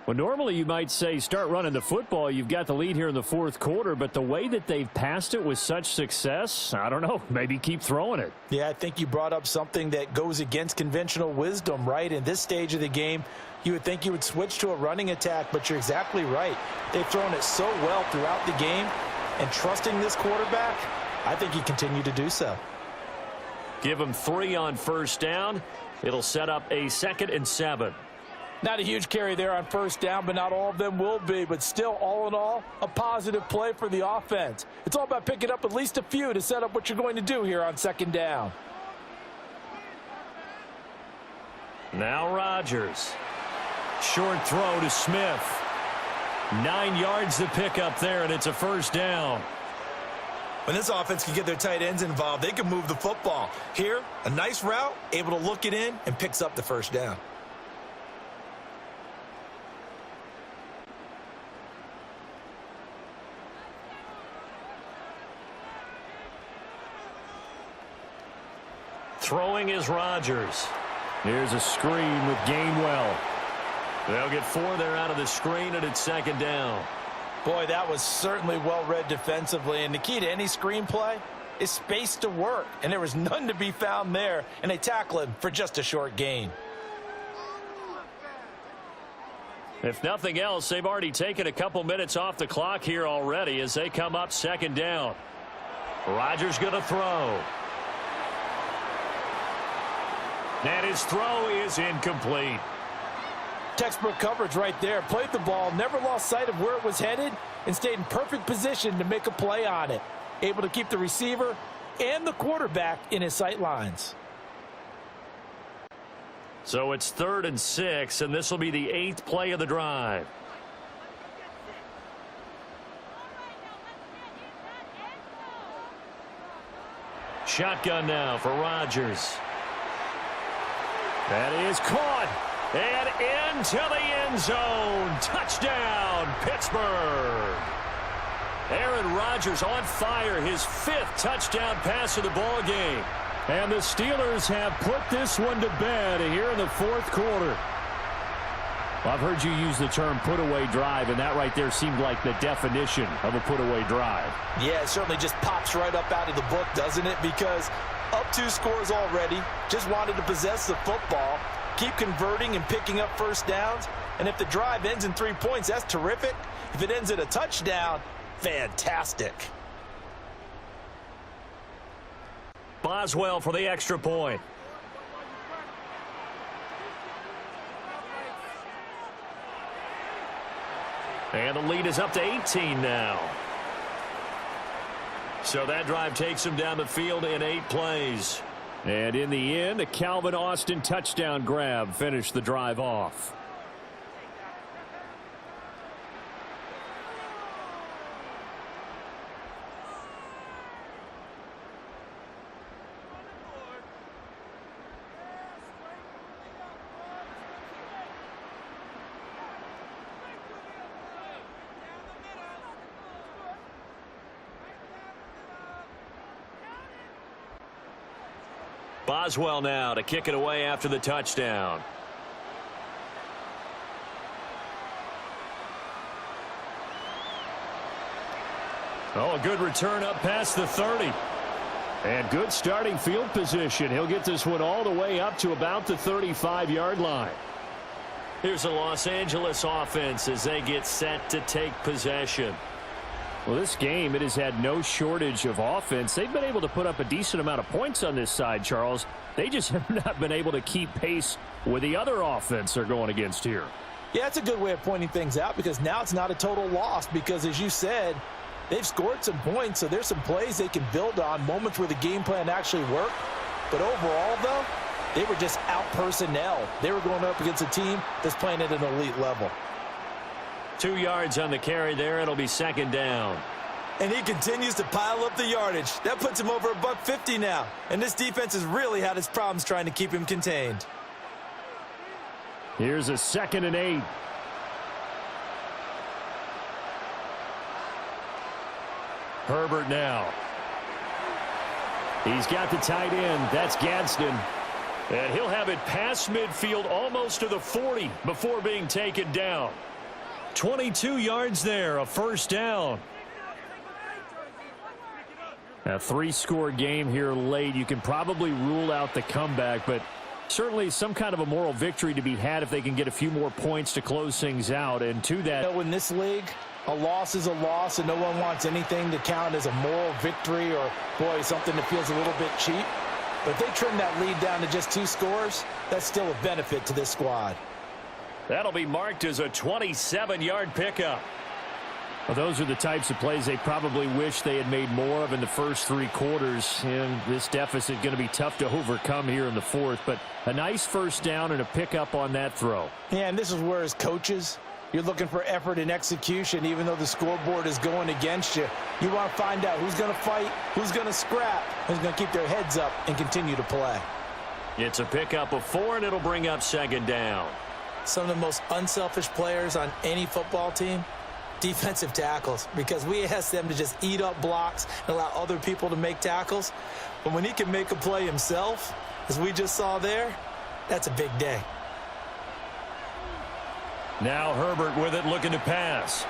Well, normally you might say start running the football. You've got the lead here in the 4th quarter, but the way that they've passed it with such success, I don't know, maybe keep throwing it. Yeah, I think you brought up something that goes against conventional wisdom, right? In this stage of the game, you would think you would switch to a running attack, but you're exactly right. They've thrown it so well throughout the game, and trusting this quarterback, I think he continued to do so. Give him 3 on first down. It'll set up a 2nd and 7. Not a huge carry there on first down, but not all of them will be. But still, all in all, a positive play for the offense. It's all about picking up at least a few to set up what you're going to do here on 2nd down. Now Rodgers. Short throw to Smith. 9 yards to pick up there, and it's a first down. When this offense can get their tight ends involved, they can move the football. Here, a nice route, able to look it in, and picks up the first down. Throwing is Rodgers. Here's a screen with Gainwell. They'll get 4 there out of the screen, and it's second down. Boy, that was certainly well-read defensively, and the key to any screenplay is space to work, and there was none to be found there, and they tackle him for just a short gain. If nothing else, they've already taken a couple minutes off the clock here already as they come up second down. Rodgers going to throw. And his throw is incomplete. Textbook coverage right there. Played the ball, never lost sight of where it was headed, and stayed in perfect position to make a play on it. Able to keep the receiver and the quarterback in his sight lines. So it's 3rd and 6, and this will be the 8th play of the drive. Shotgun now for Rodgers. That is caught. And into the end zone. Touchdown, Pittsburgh. Aaron Rodgers on fire. His 5th touchdown pass of the ball game. And the Steelers have put this one to bed here in the 4th quarter. Well, I've heard you use the term put-away drive, and that right there seemed like the definition of a put-away drive. Yeah, it certainly just pops right up out of the book, doesn't it? Because up 2 scores already, just wanted to possess the football, keep converting and picking up first downs. And if the drive ends in 3 points, that's terrific. If it ends in a touchdown, fantastic. Boswell for the extra point. And the lead is up to 18 now. So that drive takes him down the field in 8 plays. And in the end, a Calvin Austin touchdown grab finished the drive off. Boswell now to kick it away after the touchdown. Oh, a good return up past the 30. And good starting field position. He'll get this one all the way up to about the 35-yard line. Here's the Los Angeles offense as they get set to take possession. Well, this game, it has had no shortage of offense. They've been able to put up a decent amount of points on this side, Charles. They just have not been able to keep pace with the other offense they're going against here. Yeah, that's a good way of pointing things out because now it's not a total loss because, as you said, they've scored some points, so there's some plays they can build on, moments where the game plan actually worked. But overall, though, they were just out-personnel. They were going up against a team that's playing at an elite level. 2 yards on the carry there. It'll be second down. And he continues to pile up the yardage. That puts him over $150 now. And this defense has really had its problems trying to keep him contained. Here's a 2nd and 8. Herbert now. He's got the tight end. That's Gadsden. And he'll have it past midfield almost to the 40 before being taken down. 22 yards there, a first down. A 3-score game here late. You can probably rule out the comeback, but certainly some kind of a moral victory to be had if they can get a few more points to close things out. And to that, in this league, a loss is a loss, and no one wants anything to count as a moral victory or, boy, something that feels a little bit cheap. But if they trim that lead down to just 2 scores, that's still a benefit to this squad. That'll be marked as a 27-yard pickup. Well, those are the types of plays they probably wish they had made more of in the first 3 quarters. And this deficit going to be tough to overcome here in the 4th. But a nice first down and a pickup on that throw. Yeah, and this is where as coaches, you're looking for effort and execution, even though the scoreboard is going against you. You want to find out who's going to fight, who's going to scrap, who's going to keep their heads up and continue to play. It's a pickup of 4, and it'll bring up 2nd down. Some of the most unselfish players on any football team, defensive tackles, because we ask them to just eat up blocks and allow other people to make tackles. But when he can make a play himself, as we just saw there, that's a big day. Now Herbert with it, looking to pass.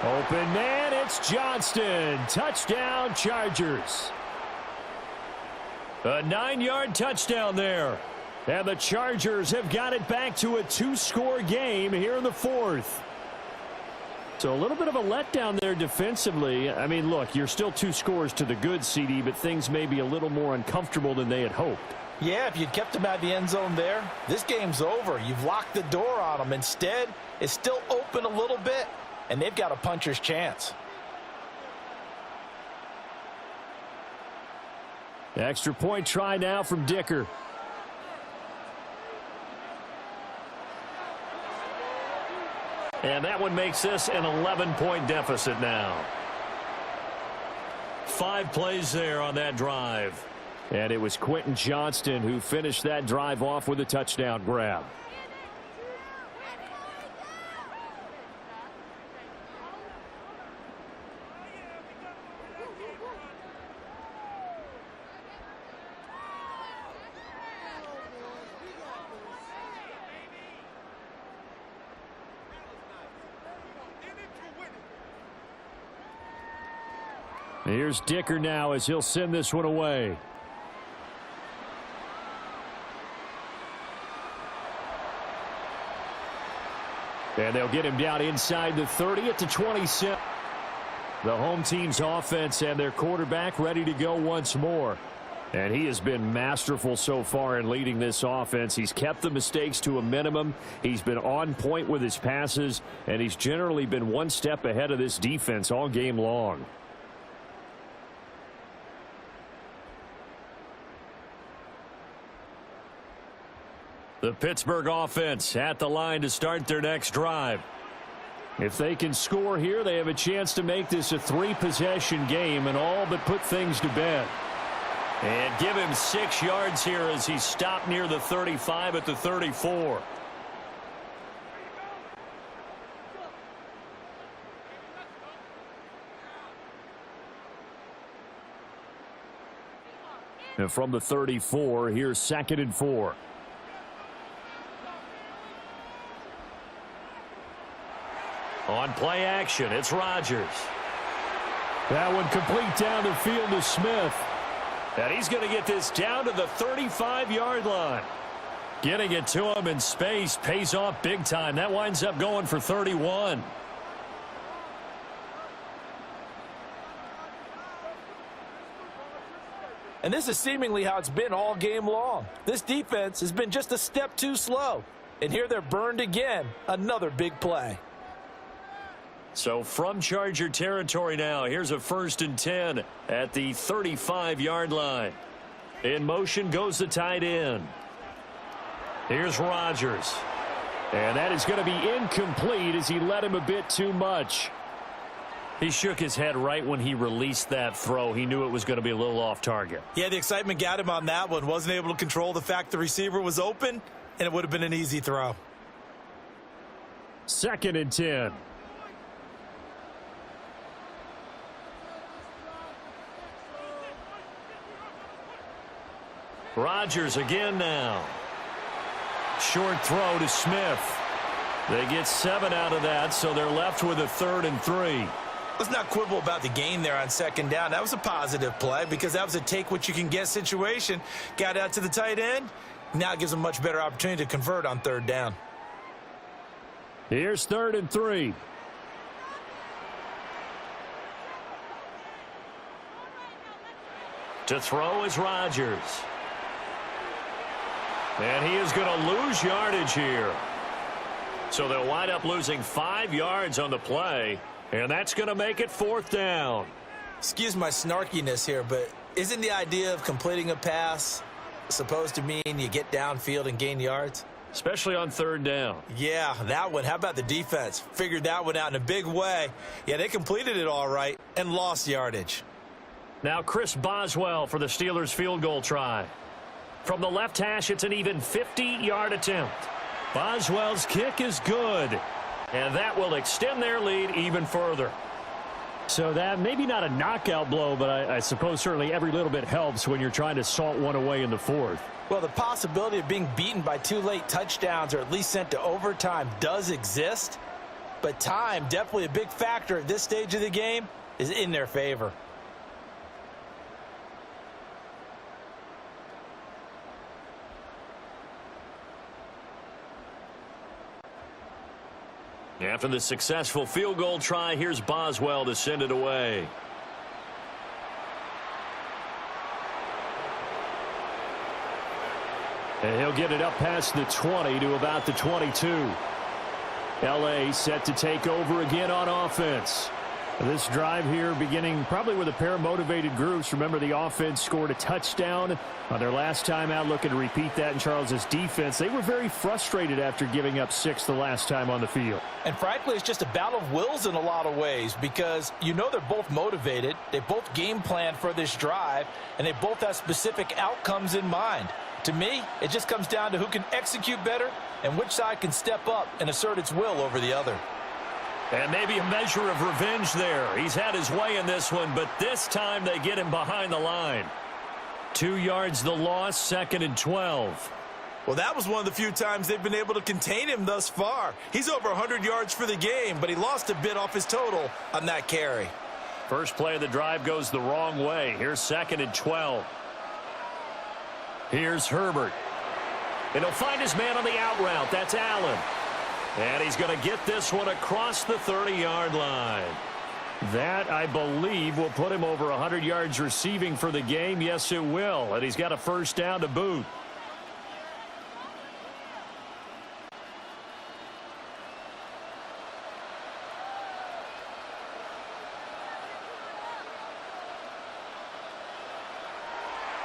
Open man, it's Johnston. Touchdown, Chargers. A 9-yard touchdown there. And the Chargers have got it back to a 2-score game here in the 4th. So a little bit of a letdown there defensively. I mean, look, you're still 2 scores to the good, CD, but things may be a little more uncomfortable than they had hoped. Yeah, if you'd kept them out of the end zone there, this game's over. You've locked the door on them. Instead, it's still open a little bit, and they've got a puncher's chance. Extra point try now from Dicker. And that one makes this an 11-point deficit now. 5 plays there on that drive. And it was Quentin Johnston who finished that drive off with a touchdown grab. Here's Dicker now as he'll send this one away. And they'll get him down inside the 30 at the 27. The home team's offense and their quarterback ready to go once more. And he has been masterful so far in leading this offense. He's kept the mistakes to a minimum. He's been on point with his passes, and he's generally been one step ahead of this defense all game long. The Pittsburgh offense at the line to start their next drive. If they can score here, they have a chance to make this a 3-possession game and all but put things to bed. And give him 6 yards here as he stopped near the 35 at the 34. And from the 34, here's 2nd and 4. On play action, it's Rodgers. That one complete down the field to Smith. And he's going to get this down to the 35-yard line. Getting it to him in space pays off big time. That winds up going for 31. And this is seemingly how it's been all game long. This defense has been just a step too slow. And here they're burned again. Another big play. So from Charger territory now, here's a 1st and 10 at the 35-yard line. In motion goes the tight end. Here's Rodgers. And that is going to be incomplete as he led him a bit too much. He shook his head right when he released that throw. He knew it was going to be a little off target. Yeah, the excitement got him on that one. Wasn't able to control the fact the receiver was open, and it would have been an easy throw. 2nd and 10. Rodgers again now. Short throw to Smith. They get 7 out of that, so they're left with a 3rd and 3. Let's not quibble about the gain there on 2nd down. That was a positive play because that was a take-what-you-can-get situation. Got out to the tight end. Now it gives them a much better opportunity to convert on 3rd down. Here's 3rd and 3. To throw is Rodgers. And he is going to lose yardage here. So they'll wind up losing 5 yards on the play. And that's going to make it 4th down. Excuse my snarkiness here, but isn't the idea of completing a pass supposed to mean you get downfield and gain yards? Especially on 3rd down. Yeah, that one. How about the defense? Figured that one out in a big way. Yeah, they completed it all right and lost yardage. Now Chris Boswell for the Steelers field goal try. From the left hash, it's an even 50-yard attempt. Boswell's kick is good. And that will extend their lead even further. So that maybe not a knockout blow, but I suppose certainly every little bit helps when you're trying to salt one away in the 4th. Well, the possibility of being beaten by 2 late touchdowns or at least sent to overtime does exist. But time, definitely a big factor at this stage of the game, is in their favor. After the successful field goal try, here's Boswell to send it away. And he'll get it up past the 20 to about the 22. LA set to take over again on offense. This drive here beginning probably with a pair of motivated groups. Remember, the offense scored a touchdown on their last time out, looking to repeat that in Charles's defense. They were very frustrated after giving up 6 the last time on the field. And frankly, it's just a battle of wills in a lot of ways because you know they're both motivated. They both game planned for this drive, and they both have specific outcomes in mind. To me, it just comes down to who can execute better and which side can step up and assert its will over the other. And maybe a measure of revenge there. He's had his way in this one, but this time they get him behind the line. 2 yards the loss, 2nd and 12. Well, that was one of the few times they've been able to contain him thus far. He's over 100 yards for the game, but he lost a bit off his total on that carry. First play of the drive goes the wrong way. Here's 2nd and 12. Here's Herbert. And he'll find his man on the out route. That's Allen. And he's going to get this one across the 30-yard line. That, I believe, will put him over 100 yards receiving for the game. Yes, it will. And he's got a first down to boot.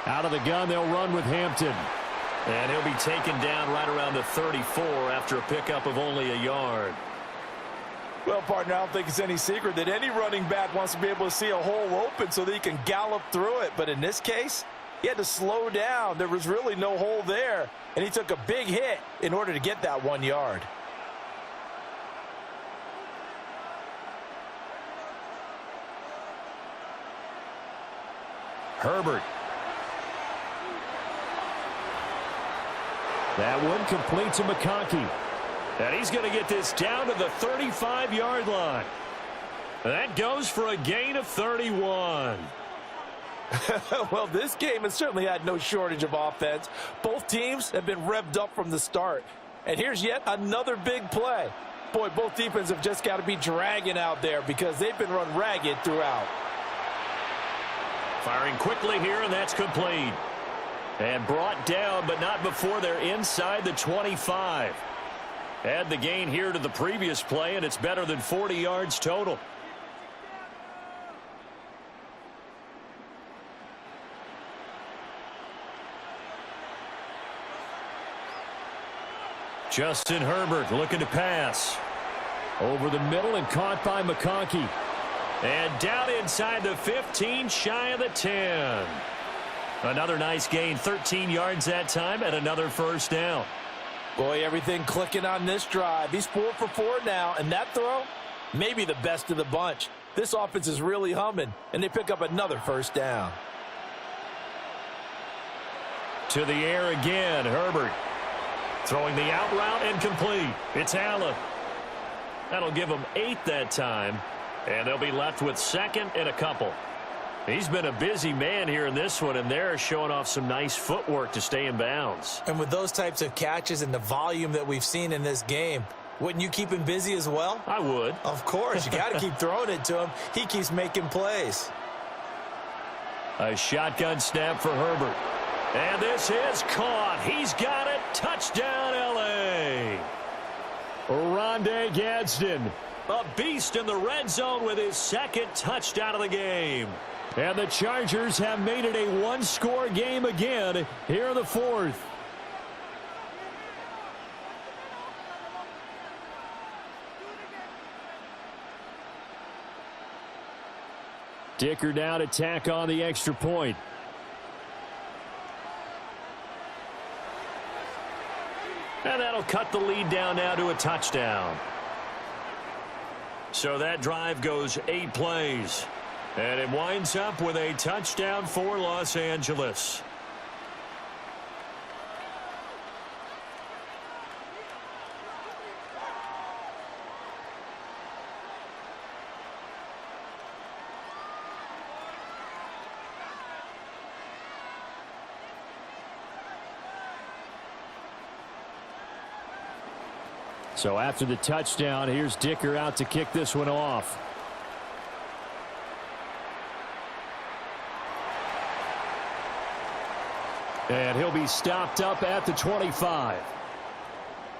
Out of the gun, they'll run with Hampton. And he'll be taken down right around the 34 after a pickup of only a yard. Well, partner, I don't think it's any secret that any running back wants to be able to see a hole open so that he can gallop through it. But in this case, he had to slow down. There was really no hole there, and he took a big hit in order to get that 1 yard. Herbert. That one complete to McConkey. And he's going to get this down to the 35-yard line. That goes for a gain of 31. Well, this game has certainly had no shortage of offense. Both teams have been revved up from the start. And here's yet another big play. Boy, both defenses have just got to be dragging out there because they've been run ragged throughout. Firing quickly here, and that's complete. And brought down, but not before they're inside the 25. Add the gain here to the previous play, and it's better than 40 yards total. Justin Herbert looking to pass. Over the middle and caught by McConkey. And down inside the 15, shy of the 10. Another nice gain, 13 yards that time, and another first down. Boy, everything clicking on this drive. He's 4 for 4 now, and that throw, maybe the best of the bunch. This offense is really humming, and they pick up another first down. To the air again, Herbert. Throwing the out route and complete. It's Allen. That'll give them 8 that time, and they'll be left with 2nd and a couple. He's been a busy man here in this one, and they're showing off some nice footwork to stay in bounds. And with those types of catches and the volume that we've seen in this game, wouldn't you keep him busy as well? I would. Of course. You got to keep throwing it to him. He keeps making plays. A shotgun snap for Herbert. And this is caught. He's got it. Touchdown, L.A. Rondé Gadsden A beast in the red zone with his second touchdown of the game. And the Chargers have made it a one-score game again here in the fourth. Dicker down to tack on the extra point. And that'll cut the lead down now to a touchdown. So that drive goes 8 plays. And it winds up with a touchdown for Los Angeles. So after the touchdown, here's Dicker out to kick this one off. And he'll be stopped up at the 25.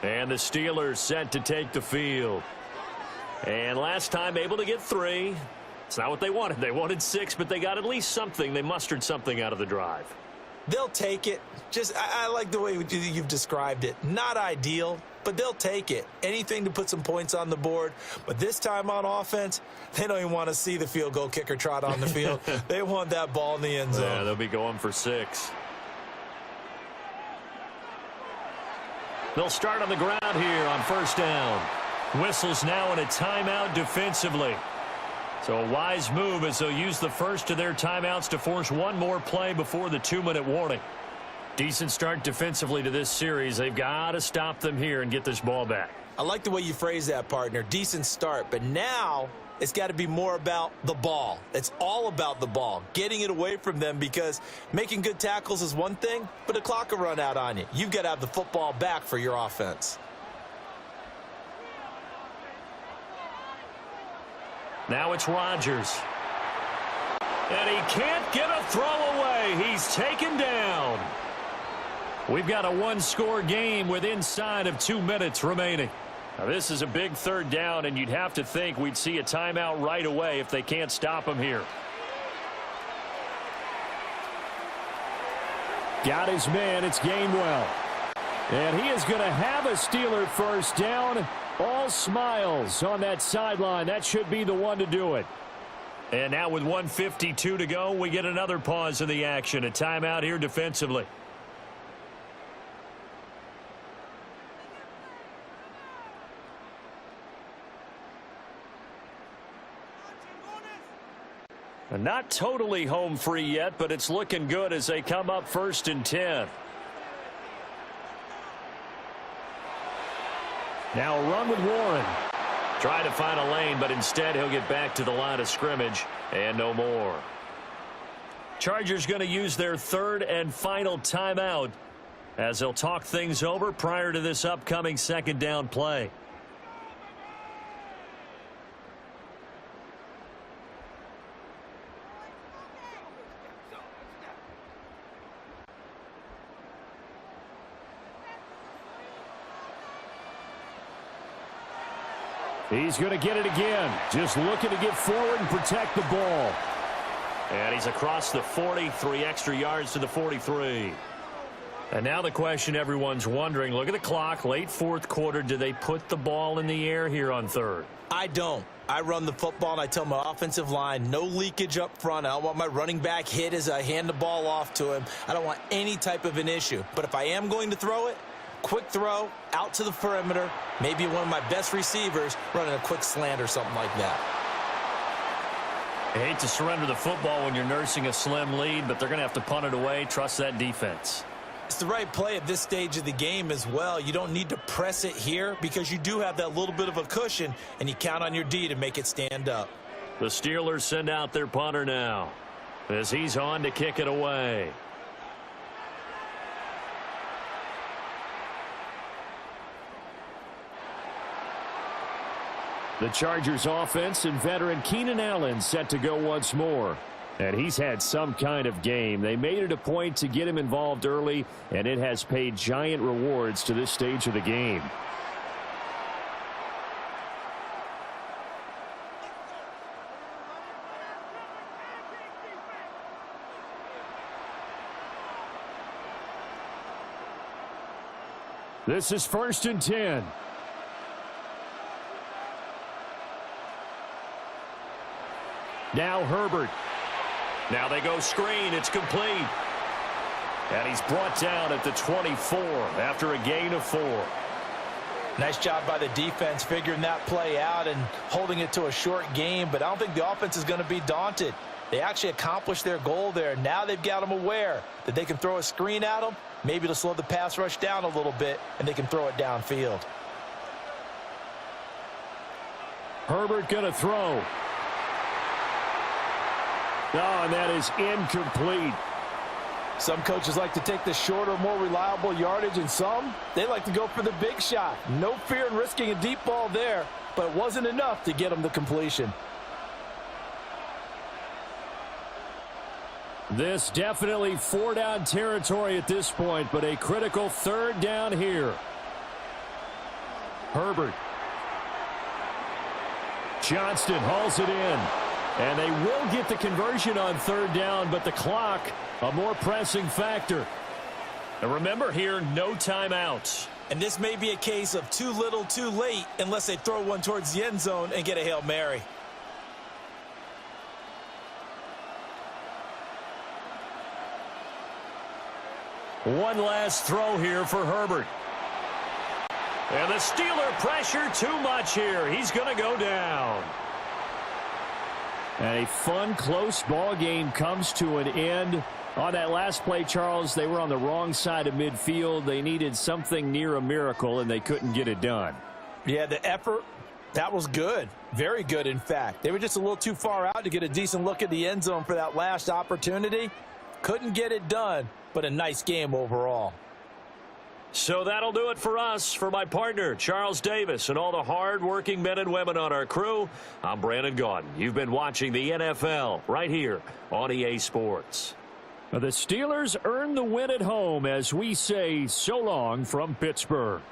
And the Steelers set to take the field. And last time able to get 3. It's not what they wanted. They wanted 6, but they got at least something. They mustered something out of the drive. They'll take it. I like the way you've described it. Not ideal, but they'll take it. Anything to put some points on the board. But this time on offense, they don't even want to see the field goal kicker trot on the field. They want that ball in the end zone. Yeah, they'll be going for 6. They'll start on the ground here on first down. Whistles now in a timeout defensively. So a wise move as they'll use the first of their timeouts to force one more play before the 2-minute warning. Decent start defensively to this series. They've got to stop them here and get this ball back. I like the way you phrase that, partner. Decent start, but now it's got to be more about the ball. It's all about the ball, getting it away from them, because making good tackles is one thing, but the clock will run out on you. You've got to have the football back for your offense. Now it's Rodgers. And he can't get a throw away. He's taken down. We've got a one-score game with inside of 2 minutes remaining. Now this is a big third down, and you'd have to think we'd see a timeout right away if they can't stop him here. Got his man. It's Gainwell. And he is going to have a Steeler first down. All smiles on that sideline. That should be the one to do it. And now with 1:52 to go, we get another pause in the action. A timeout here defensively. And not totally home free yet, but it's looking good as they come up 1st and 10. Now a run with Warren. Try to find a lane, but instead he'll get back to the line of scrimmage and no more. Chargers going to use their 3rd and final timeout as they'll talk things over prior to this upcoming 2nd down play. He's going to get it again. Just looking to get forward and protect the ball. And he's across the 40, 3 extra yards to the 43. And now the question everyone's wondering, look at the clock, late 4th quarter, do they put the ball in the air here on 3rd? I don't. I run the football, and I tell my offensive line, no leakage up front. I don't want my running back hit as I hand the ball off to him. I don't want any type of an issue. But if I am going to throw it, quick throw out to the perimeter, maybe one of my best receivers running a quick slant or something like that. I hate to surrender the football when you're nursing a slim lead, but they're going to have to punt it away. Trust that defense. It's the right play at this stage of the game as well. You don't need to press it here because you do have that little bit of a cushion, and you count on your D to make it stand up. The Steelers send out their punter now as he's on to kick it away. The Chargers offense and veteran Keenan Allen set to go once more. And he's had some kind of game. They made it a point to get him involved early, and it has paid giant rewards to this stage of the game. This is 1st and 10. Now Herbert. Now they go screen. It's complete. And he's brought down at the 24 after a gain of 4. Nice job by the defense figuring that play out and holding it to a short game, but I don't think the offense is going to be daunted. They actually accomplished their goal there. Now they've got them aware that they can throw a screen at them, maybe to slow the pass rush down a little bit, and they can throw it downfield. Herbert going to throw. Oh, and that is incomplete. Some coaches like to take the shorter, more reliable yardage, and some, they like to go for the big shot. No fear in risking a deep ball there, but it wasn't enough to get them the completion. This definitely 4-down territory at this point, but a critical 3rd down here. Herbert. Johnston hauls it in. And they will get the conversion on 3rd down, but the clock, a more pressing factor. And remember here, no timeouts. And this may be a case of too little, too late, unless they throw one towards the end zone and get a Hail Mary. One last throw here for Herbert. And the Steeler pressure too much here. He's going to go down. And a fun, close ball game comes to an end. On that last play, Charles, they were on the wrong side of midfield. They needed something near a miracle, and they couldn't get it done. Yeah, the effort, that was good. Very good, in fact. They were just a little too far out to get a decent look at the end zone for that last opportunity. Couldn't get it done, but a nice game overall. So that'll do it for us. For my partner, Charles Davis, and all the hard-working men and women on our crew, I'm Brandon Gaudin. You've been watching the NFL right here on EA Sports. The Steelers earn the win at home as we say so long from Pittsburgh.